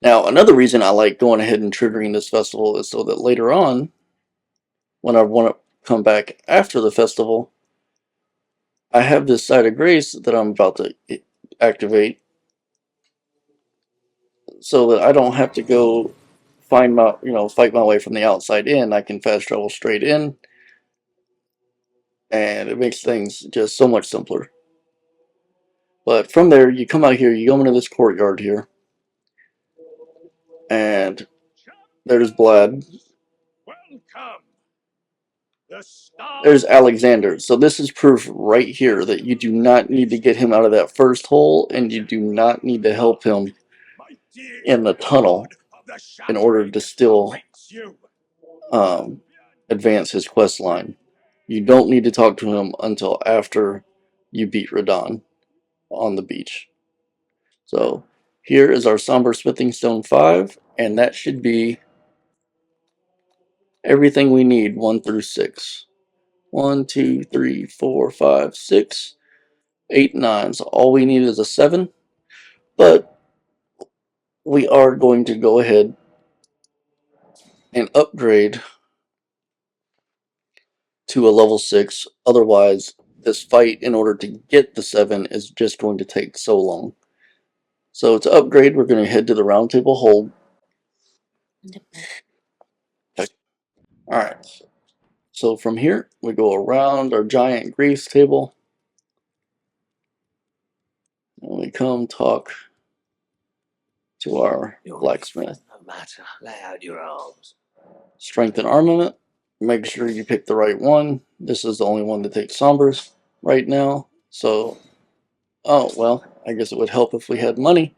Now, another reason I like going ahead and triggering this festival is so that later on, when I want to come back after the festival, I have this site of grace that I'm about to activate so that I don't have to go fight my way from the outside in. I can fast travel straight in, and it makes things just so much simpler. But from there, you come out here, you go into this courtyard here, and there's Blad. Welcome. There's Alexander. So this is proof right here that you do not need to get him out of that first hole, and you do not need to help him in the tunnel in order to still advance his quest line. You don't need to talk to him until after you beat Radahn on the beach. So here is our Somber Smithing Stone 5, and that should be everything we need 1 through 6. 1, 2, 3, 4, 5, 6, 8, 9. So all we need is a 7, but we are going to go ahead and upgrade to a level 6. Otherwise, this fight in order to get the 7 is just going to take so long. So to upgrade, we're going to head to the Round Table Hold. Alright, so from here we go around our giant grease table and we come talk to our blacksmith. No matter. Lay out your arms. Strength and armament. Make sure you pick the right one. This is the only one that takes sombers right now. So, oh, well, I guess it would help if we had money.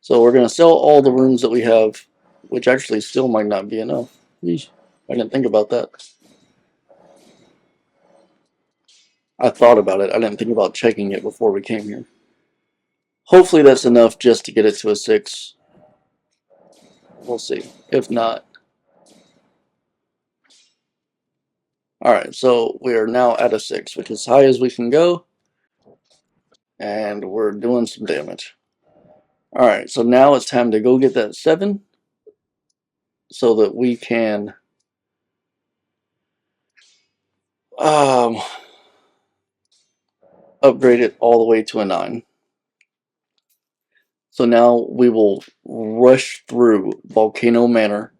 So we're going to sell all the runes that we have, which actually still might not be enough. Yeesh, I didn't think about that. I thought about it. I didn't think about checking it before we came here. Hopefully that's enough just to get it to a 6. We'll see. If not. Alright, so we are now at a 6, which is as high as we can go. And we're doing some damage. Alright, so now it's time to go get that 7. So that we can upgrade it all the way to a 9. So now we will rush through Volcano Manor,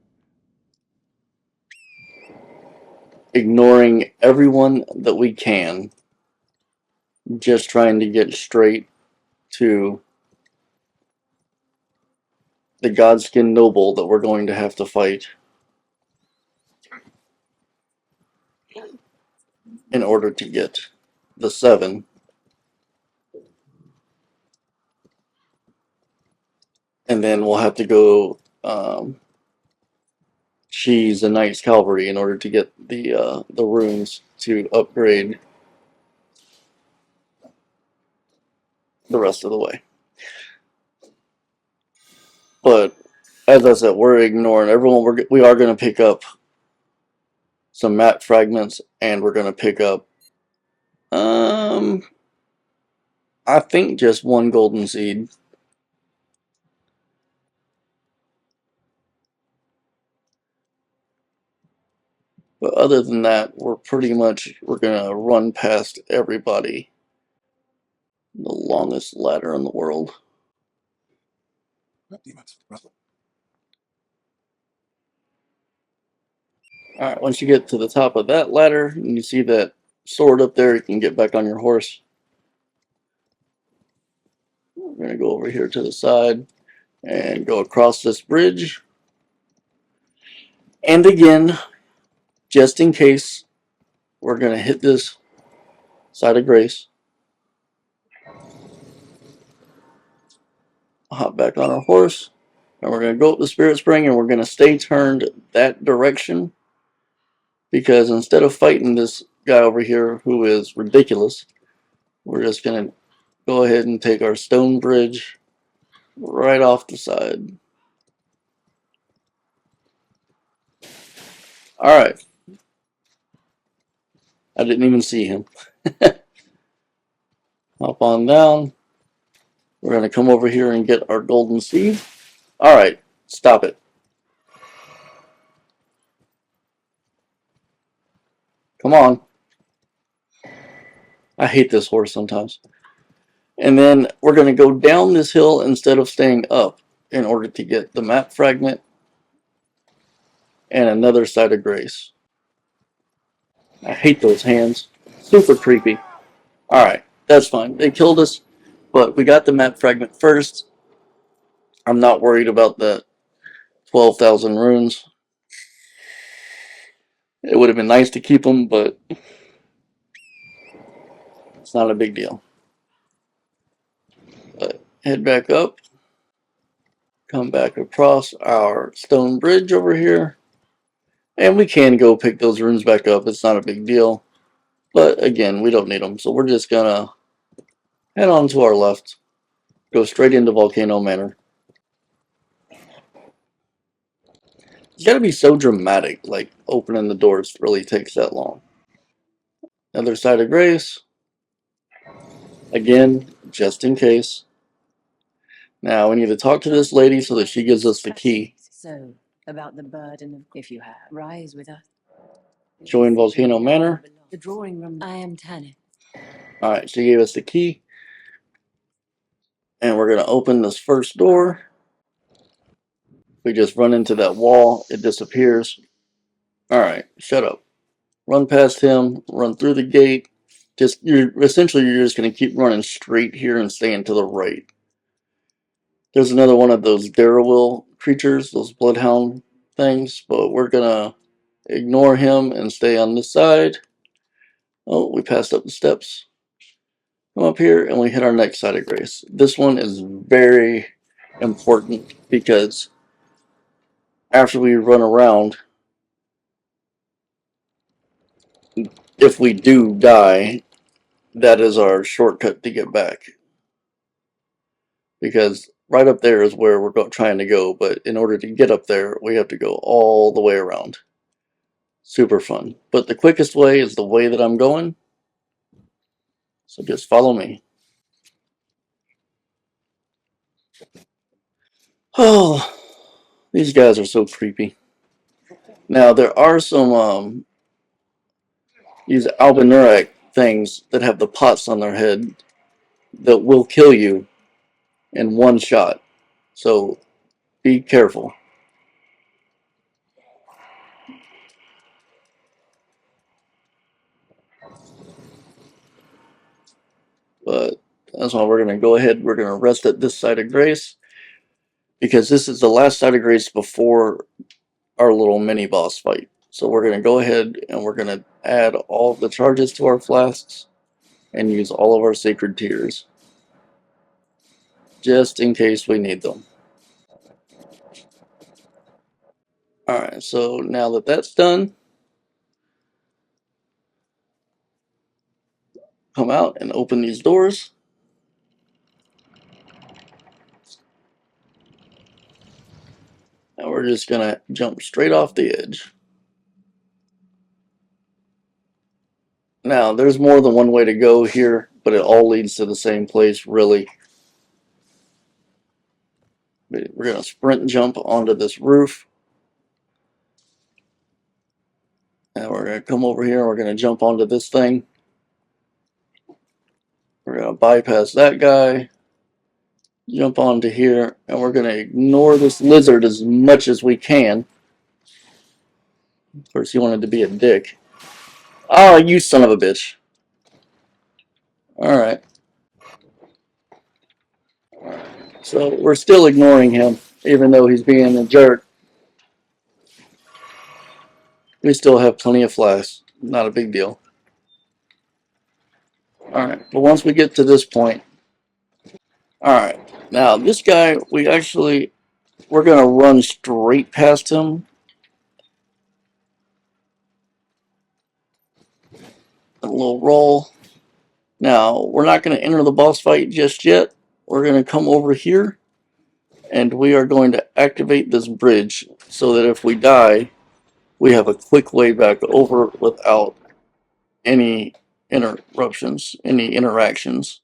ignoring everyone that we can, just trying to get straight to the Godskin noble that we're going to have to fight in order to get the 7. And then we'll have to go cheese the Knight's Cavalry in order to get the runes to upgrade the rest of the way. But as I said, we're ignoring everyone. We are going to pick up some map fragments, and we're going to pick up I think just 1 golden seed. But other than that, we're going to run past everybody. The longest ladder in the world. Alright, once you get to the top of that ladder, and you see that sword up there, you can get back on your horse. We're going to go over here to the side and go across this bridge. And again, just in case, we're going to hit this side of grace. Hop back on our horse, and we're going to go up the Spirit Spring, and we're going to stay turned that direction, because instead of fighting this guy over here who is ridiculous, we're just going to go ahead and take our stone bridge right off the side. Alright. I didn't even see him. Hop on down. We're going to come over here and get our golden seed. Alright, stop it. Come on. I hate this horse sometimes. And then we're going to go down this hill instead of staying up in order to get the map fragment and another side of grace. I hate those hands. Super creepy. Alright, that's fine. They killed us, but we got the map fragment first. I'm not worried about the 12,000 runes. It would have been nice to keep them, but it's not a big deal. But head back up. Come back across our stone bridge over here. And we can go pick those runes back up. It's not a big deal. But again, we don't need them. So we're just going to head on to our left. Go straight into Volcano Manor. It's got to be so dramatic. Like, opening the doors really takes that long. Other side of grace. Again, just in case. Now, we need to talk to this lady so that she gives us the key. So, about the burden of, if you have, rise with us. Join Volcano Manor. The drawing room. I am Tanit. Alright, she gave us the key. And we're going to open this first door. We just run into that wall. It disappears. Alright, shut up. Run past him, run through the gate. You're just gonna keep running straight here and staying to the right. There's another one of those Darrowwill creatures, those Bloodhound things, but we're gonna ignore him and stay on this side. Oh, we passed up the steps. Come up here and we hit our next side of grace. This one is very important because after we run around, if we do die, that is our shortcut to get back. Because right up there is where we're trying to go, but in order to get up there, we have to go all the way around. Super fun. But the quickest way is the way that I'm going. So just follow me. Oh, these guys are so creepy. Now, there are some, these albinurak things that have the pots on their head that will kill you in one shot. So be careful. But that's why we're going to go ahead. We're going to rest at this side of grace. Because this is the last side of grace before our little mini boss fight. So we're going to go ahead and we're going to add all the charges to our flasks and use all of our sacred tears. Just in case we need them. Alright, so now that that's done, come out and open these doors. And we're just going to jump straight off the edge. Now, there's more than one way to go here, but it all leads to the same place, really. We're going to sprint jump onto this roof. And we're going to come over here and we're going to jump onto this thing. We're going to bypass that guy. Jump onto here. And we're going to ignore this lizard as much as we can. Of course, he wanted to be a dick. Oh, you son of a bitch. Alright. So we're still ignoring him, even though he's being a jerk. We still have plenty of flasks. Not a big deal. Alright, but once we get to this point... Alright, now this guy, we're going to run straight past him. A little roll. Now, we're not going to enter the boss fight just yet. We're going to come over here. And we are going to activate this bridge so that if we die, we have a quick way back over without any interruptions, any interactions.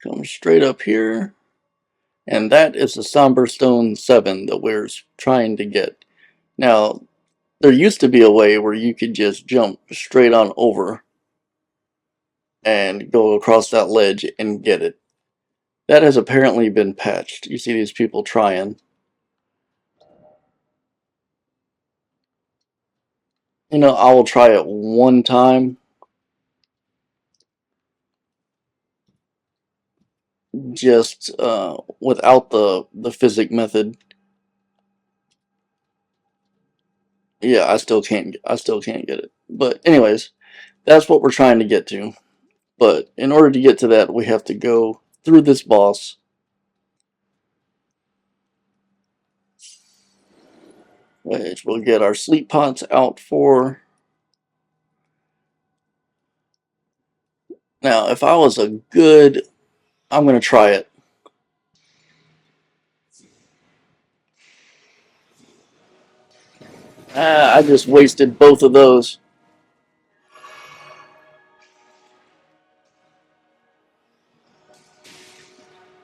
Come straight up here. And that is the Somber Stone 7 that we're trying to get. Now, there used to be a way where you could just jump straight on over and go across that ledge and get it. That has apparently been patched. You see these people trying. You know, I will try it one time. Just without the physic method. Yeah, I still can't get it. But anyways, that's what we're trying to get to. But in order to get to that, we have to go through this boss. Which we'll get our sleep pots out for. Now, if I was a good... I'm going to try it. I just wasted both of those.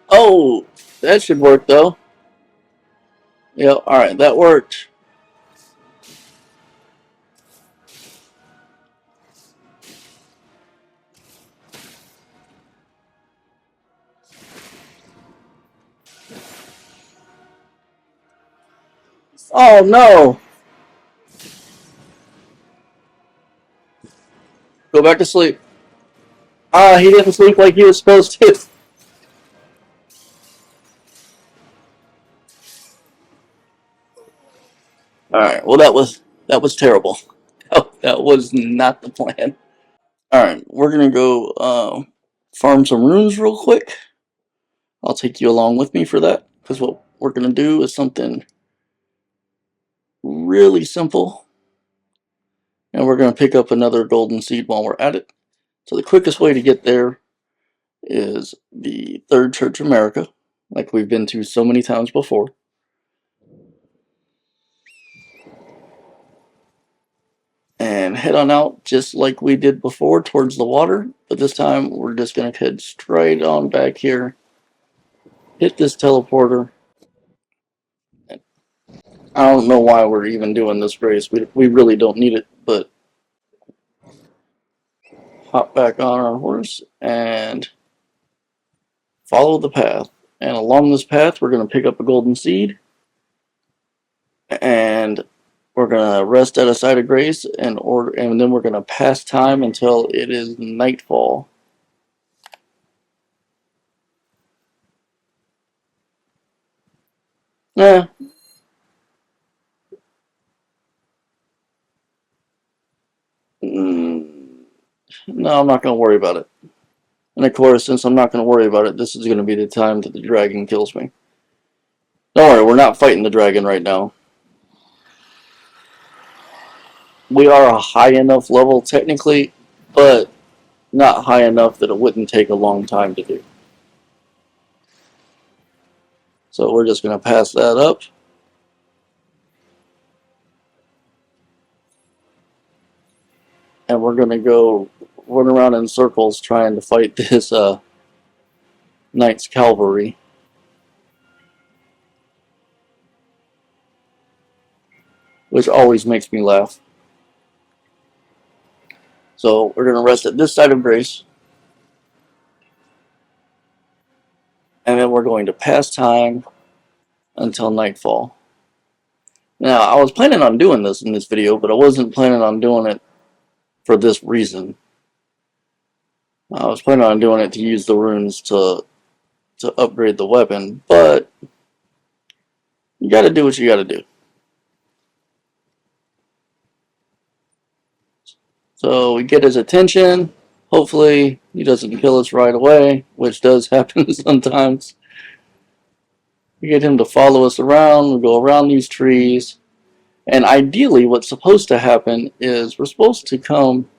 Oh, that should work though. Yeah, alright, that worked. Oh no! Go back to sleep. Ah, he didn't sleep like he was supposed to. Alright, well that was terrible. Oh, that was not the plan. Alright, we're gonna go farm some runes real quick. I'll take you along with me for that, because what we're gonna do is something really simple. And we're gonna pick up another golden seed while we're at it. So the quickest way to get there is the Third Church of America, like we've been to so many times before. And head on out just like we did before towards the water, but this time we're just going to head straight on back here, hit this teleporter. I don't know why we're even doing this race. We really don't need it, but hop back on our horse and follow the path. And along this path, we're going to pick up a golden seed, and we're going to rest at a site of grace, and then we're going to pass time until it is nightfall. Eh. No, I'm not going to worry about it. And of course, since I'm not going to worry about it, this is going to be the time that the dragon kills me. Don't worry, we're not fighting the dragon right now. We are a high enough level technically, but not high enough that it wouldn't take a long time to do. So we're just going to pass that up. And we're going to go run around in circles trying to fight this Knight's Cavalry. Which always makes me laugh. So we're going to rest at this side of grace. And then we're going to pass time until nightfall. Now, I was planning on doing this in this video, but I wasn't planning on doing it for this reason. I was planning on doing it to use the runes to upgrade the weapon, but you gotta do what you gotta do. So we get his attention. Hopefully he doesn't kill us right away, which does happen sometimes. We get him to follow us around. We go around these trees. And ideally what's supposed to happen is we're supposed to come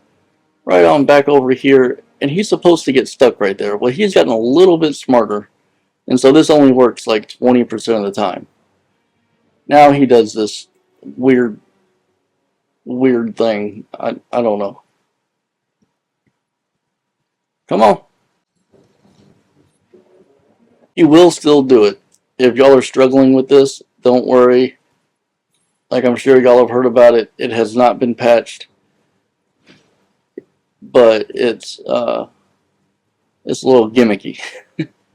right on back over here, and he's supposed to get stuck right there. Well, he's gotten a little bit smarter, and so this only works like 20% of the time. Now he does this weird thing. I don't know. Come on. He will still do it. If y'all are struggling with this, don't worry. Like, I'm sure y'all have heard about it. It has not been patched, but it's a little gimmicky.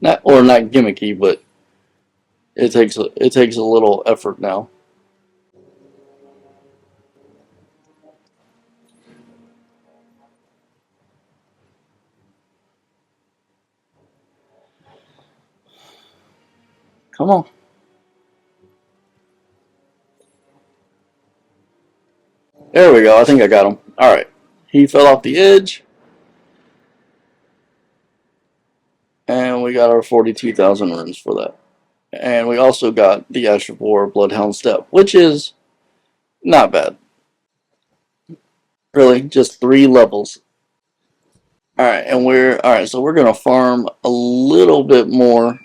not gimmicky, but it takes a little effort now. Come on. There we go. I think I got him. Alright. He fell off the edge. And we got our 42,000 runes for that. And we also got the Ash of War Bloodhound Step, which is not bad. Really, just 3 levels. Alright, so we're gonna farm a little bit more.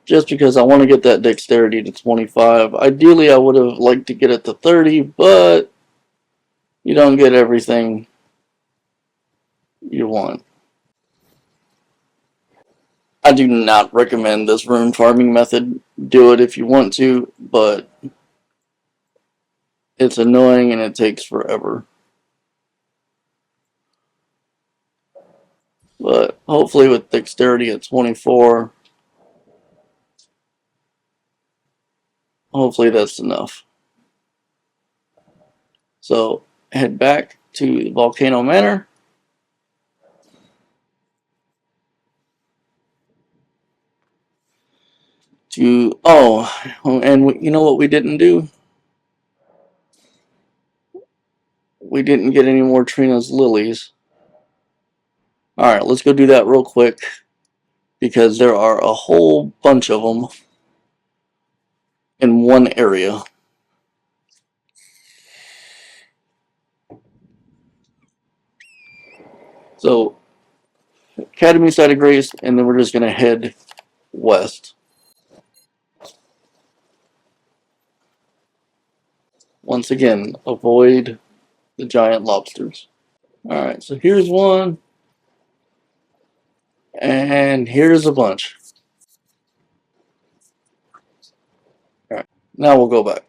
Just because I want to get that dexterity to 25. Ideally, I would have liked to get it to 30, but you don't get everything you want. I do not recommend this rune farming method. Do it if you want to, but it's annoying and it takes forever. But hopefully with dexterity at 24, hopefully that's enough. So head back to Volcano Manor. And you know what we didn't do? We didn't get any more Trina's lilies. Alright, let's go do that real quick, because there are a whole bunch of them in one area. So, Academy side of Grace, and then we're just going to head west. Once again, avoid the giant lobsters. Alright, so here's one. And here's a bunch. Alright, now we'll go back.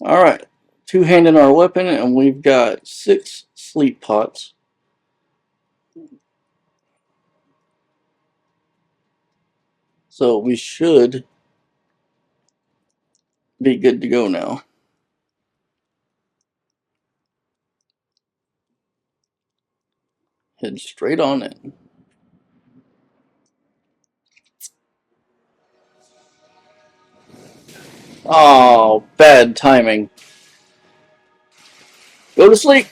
Alright, two-hand in our weapon, and we've got 6 sleep pots. So we should be good to go now. Head straight on in. Oh, bad timing. Go to sleep.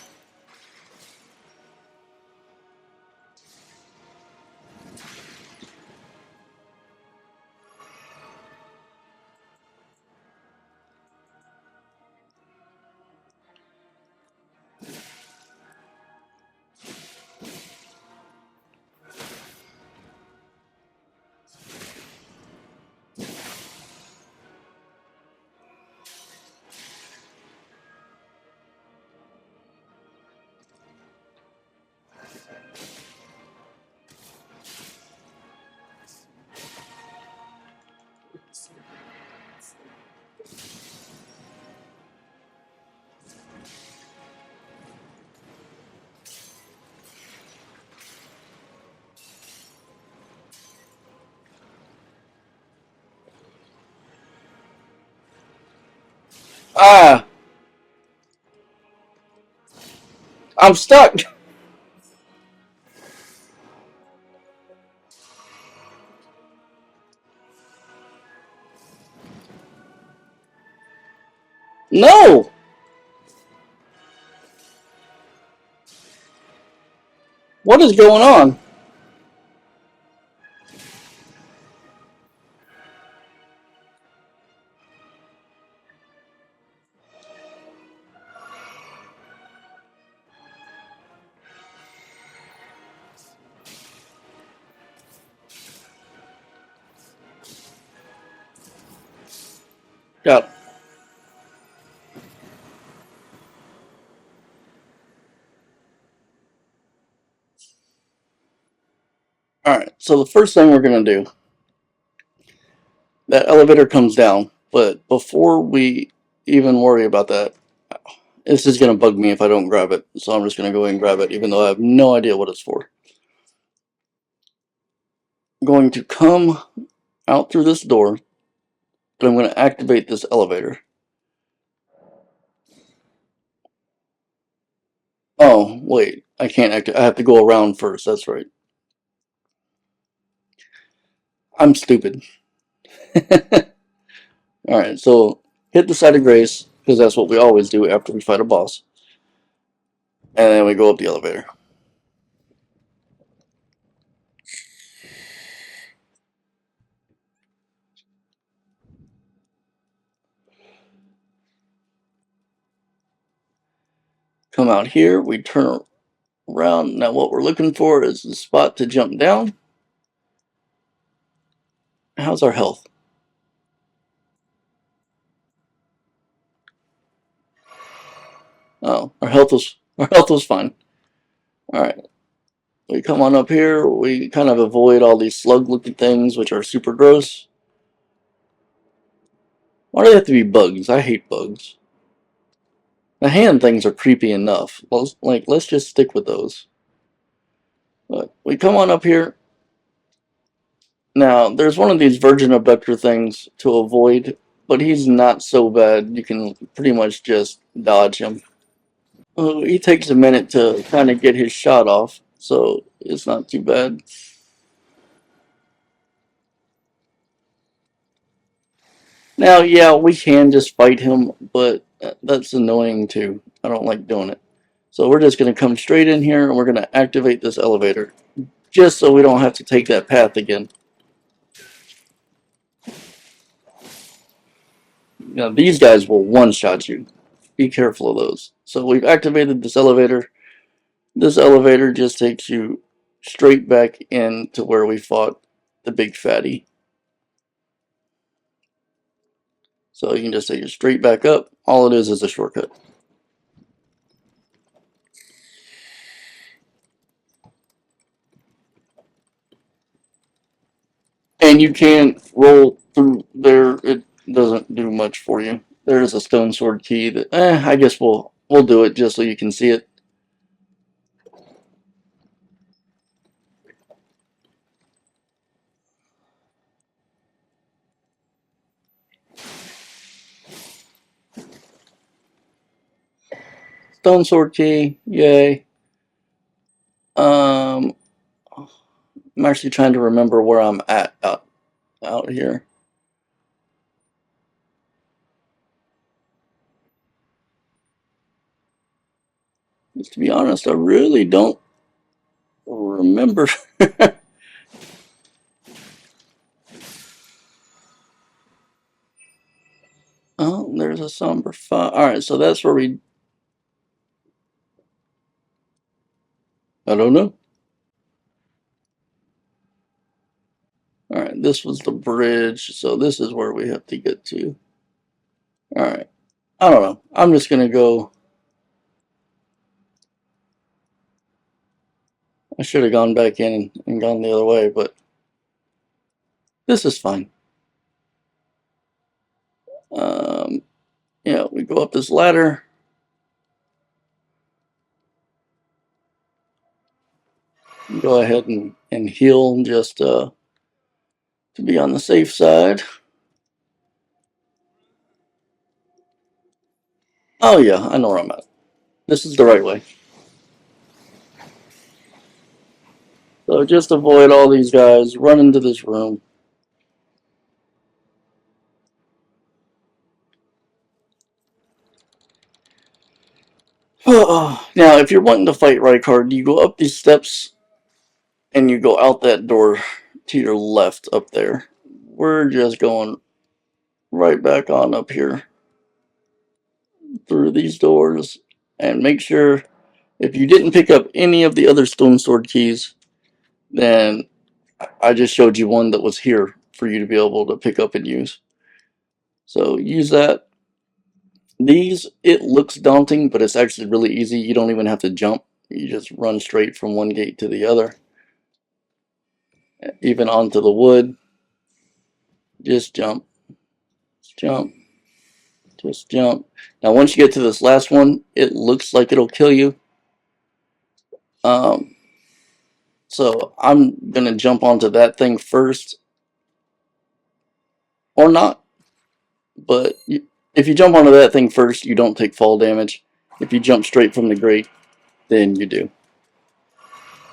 Ah, I'm stuck. No. What is going on? Got it. Alright, so the first thing we're going to do, that elevator comes down, but before we even worry about that, this is going to bug me if I don't grab it, so I'm just going to go ahead and grab it, even though I have no idea what it's for. I'm going to come out through this door, but I'm going to activate this elevator. Oh, wait, I can't activate. I have to go around first, that's right. I'm stupid. Alright, so hit the side of grace, because that's what we always do after we fight a boss. And then we go up the elevator. Come out here, we turn around. Now what we're looking for is the spot to jump down. How's our health? Oh, our health was fine. Alright. We come on up here, we kind of avoid all these slug looking things which are super gross. Why do they have to be bugs? I hate bugs. The hand things are creepy enough. Let's just stick with those. But we come on up here, Now, there's one of these virgin abductor things to avoid, but he's not so bad. You can pretty much just dodge him. He takes a minute to kind of get his shot off, so it's not too bad. Now, yeah, we can just fight him, but that's annoying too. I don't like doing it. So we're just going to come straight in here and we're going to activate this elevator, just so we don't have to take that path again. Now, these guys will one-shot you. Be careful of those. So we've activated this elevator. This elevator just takes you straight back into where we fought the big fatty. So you can just take it straight back up. All it is a shortcut. And you can roll through there. It doesn't do much for you. There is a stone sword key that I guess we'll do it just so you can see it. Stone sword key, yay. I'm actually trying to remember where I'm at out here. Just to be honest, I really don't remember. Oh, there's a somber fire. Alright, so that's where we... I don't know. Alright, this was the bridge, so this is where we have to get to. Alright, I don't know. I'm just gonna go... I should have gone back in and gone the other way, but... this is fine. Yeah, we go up this ladder. Go ahead and heal just to be on the safe side. Oh yeah, I know where I'm at. This is the right way. So just avoid all these guys, run into this room. Now, if you're wanting to fight Rykard, you go up these steps and you go out that door to your left up there. We're just going right back on up here through these doors, and make sure if you didn't pick up any of the other stone sword keys, then I just showed you one that was here for you to be able to pick up and use. So use that. These, it looks daunting, but it's actually really easy. You don't even have to jump. You just run straight from one gate to the other. Even onto the wood. Just jump. Jump. Just jump. Now once you get to this last one, it looks like it'll kill you. So I'm going to jump onto that thing first. Or not. But if you jump onto that thing first, you don't take fall damage. If you jump straight from the grate, then you do.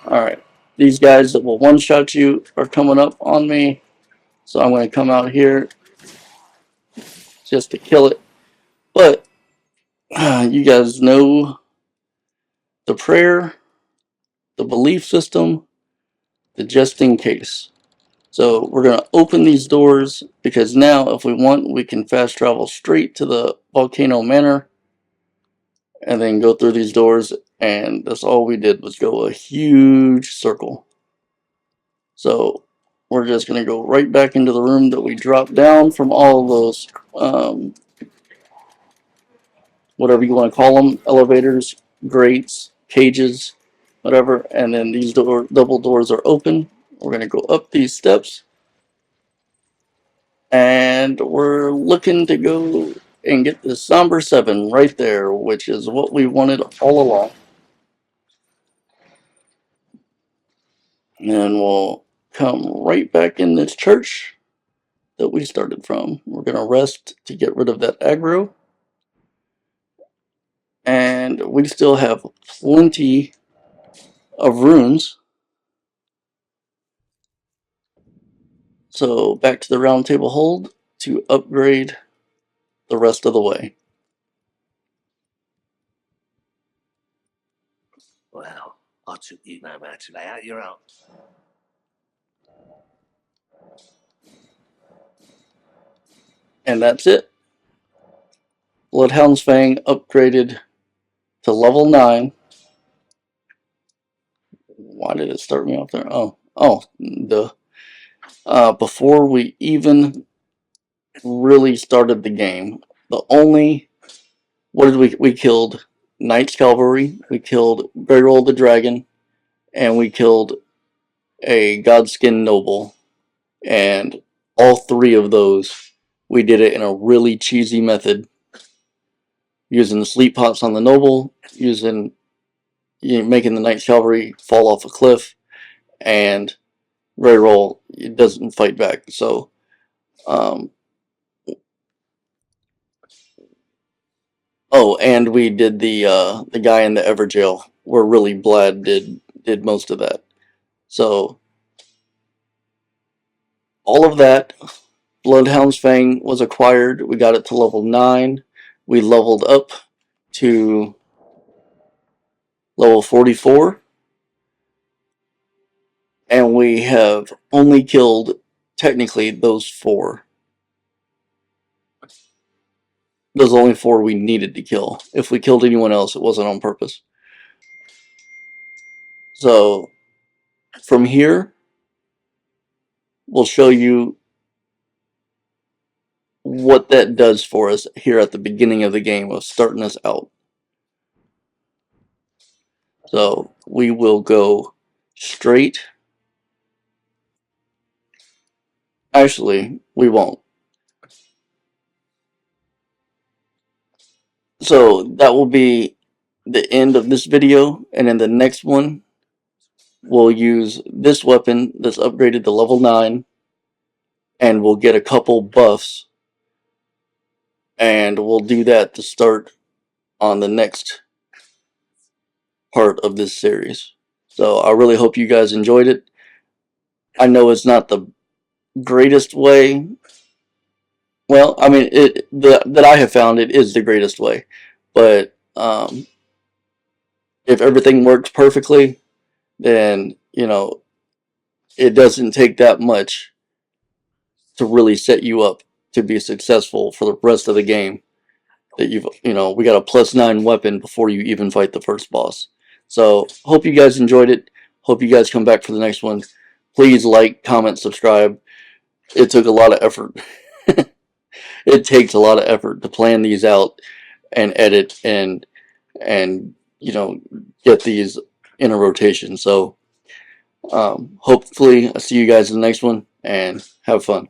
Alright. These guys that will one-shot you are coming up on me. So I'm going to come out here just to kill it. But you guys know the prayer, the belief system, the just in case. So we're going to open these doors because now if we want, we can fast travel straight to the Volcano Manor and then go through these doors, and that's all we did was go a huge circle. So we're just going to go right back into the room that we dropped down from all of those whatever you want to call them, elevators, grates, cages, whatever, and then these double doors are open. We're going to go up these steps, and we're looking to go and get the Somber 7 right there, which is what we wanted all along. And we'll come right back in this church that we started from. We're going to rest to get rid of that aggro. And we still have plenty of runes. So back to the round table hold to upgrade the rest of the way. Well, I took you no matter to lay out your own. And that's it. Bloodhounds Fang upgraded to level 9. Why did it start me off there? Before we even really started the game, what did we killed Knight's Cavalry, we killed Beryl the Dragon, and we killed a Godskin Noble. And all 3 of those, we did it in a really cheesy method, using the sleep pots on the Noble, making the Knight's Cavalry fall off a cliff, and reroll, it doesn't fight back. So, oh, and we did the guy in the Everjail, where really Blad did most of that. So, all of that, Bloodhound's Fang was acquired. We got it to level 9. We leveled up to level 44. And we have only killed, technically, those 4. Those are only 4 we needed to kill. If we killed anyone else, it wasn't on purpose. So, from here, we'll show you what that does for us here at the beginning of the game of starting us out. So, we will go straight. Actually, we won't. So, that will be the end of this video, and in the next one, we'll use this weapon that's upgraded to level 9, and we'll get a couple buffs, and we'll do that to start on the next part of this series. So I really hope you guys enjoyed it. I know it's not the greatest way. Well, I mean, that I have found, it is the greatest way. But if everything works perfectly, then, it doesn't take that much to really set you up to be successful for the rest of the game. That we got a +9 weapon before you even fight the first boss. So, hope you guys enjoyed it. Hope you guys come back for the next one. Please like, comment, subscribe. It took a lot of effort. It takes a lot of effort to plan these out and edit and get these in a rotation. So, hopefully, I'll see you guys in the next one, and have fun.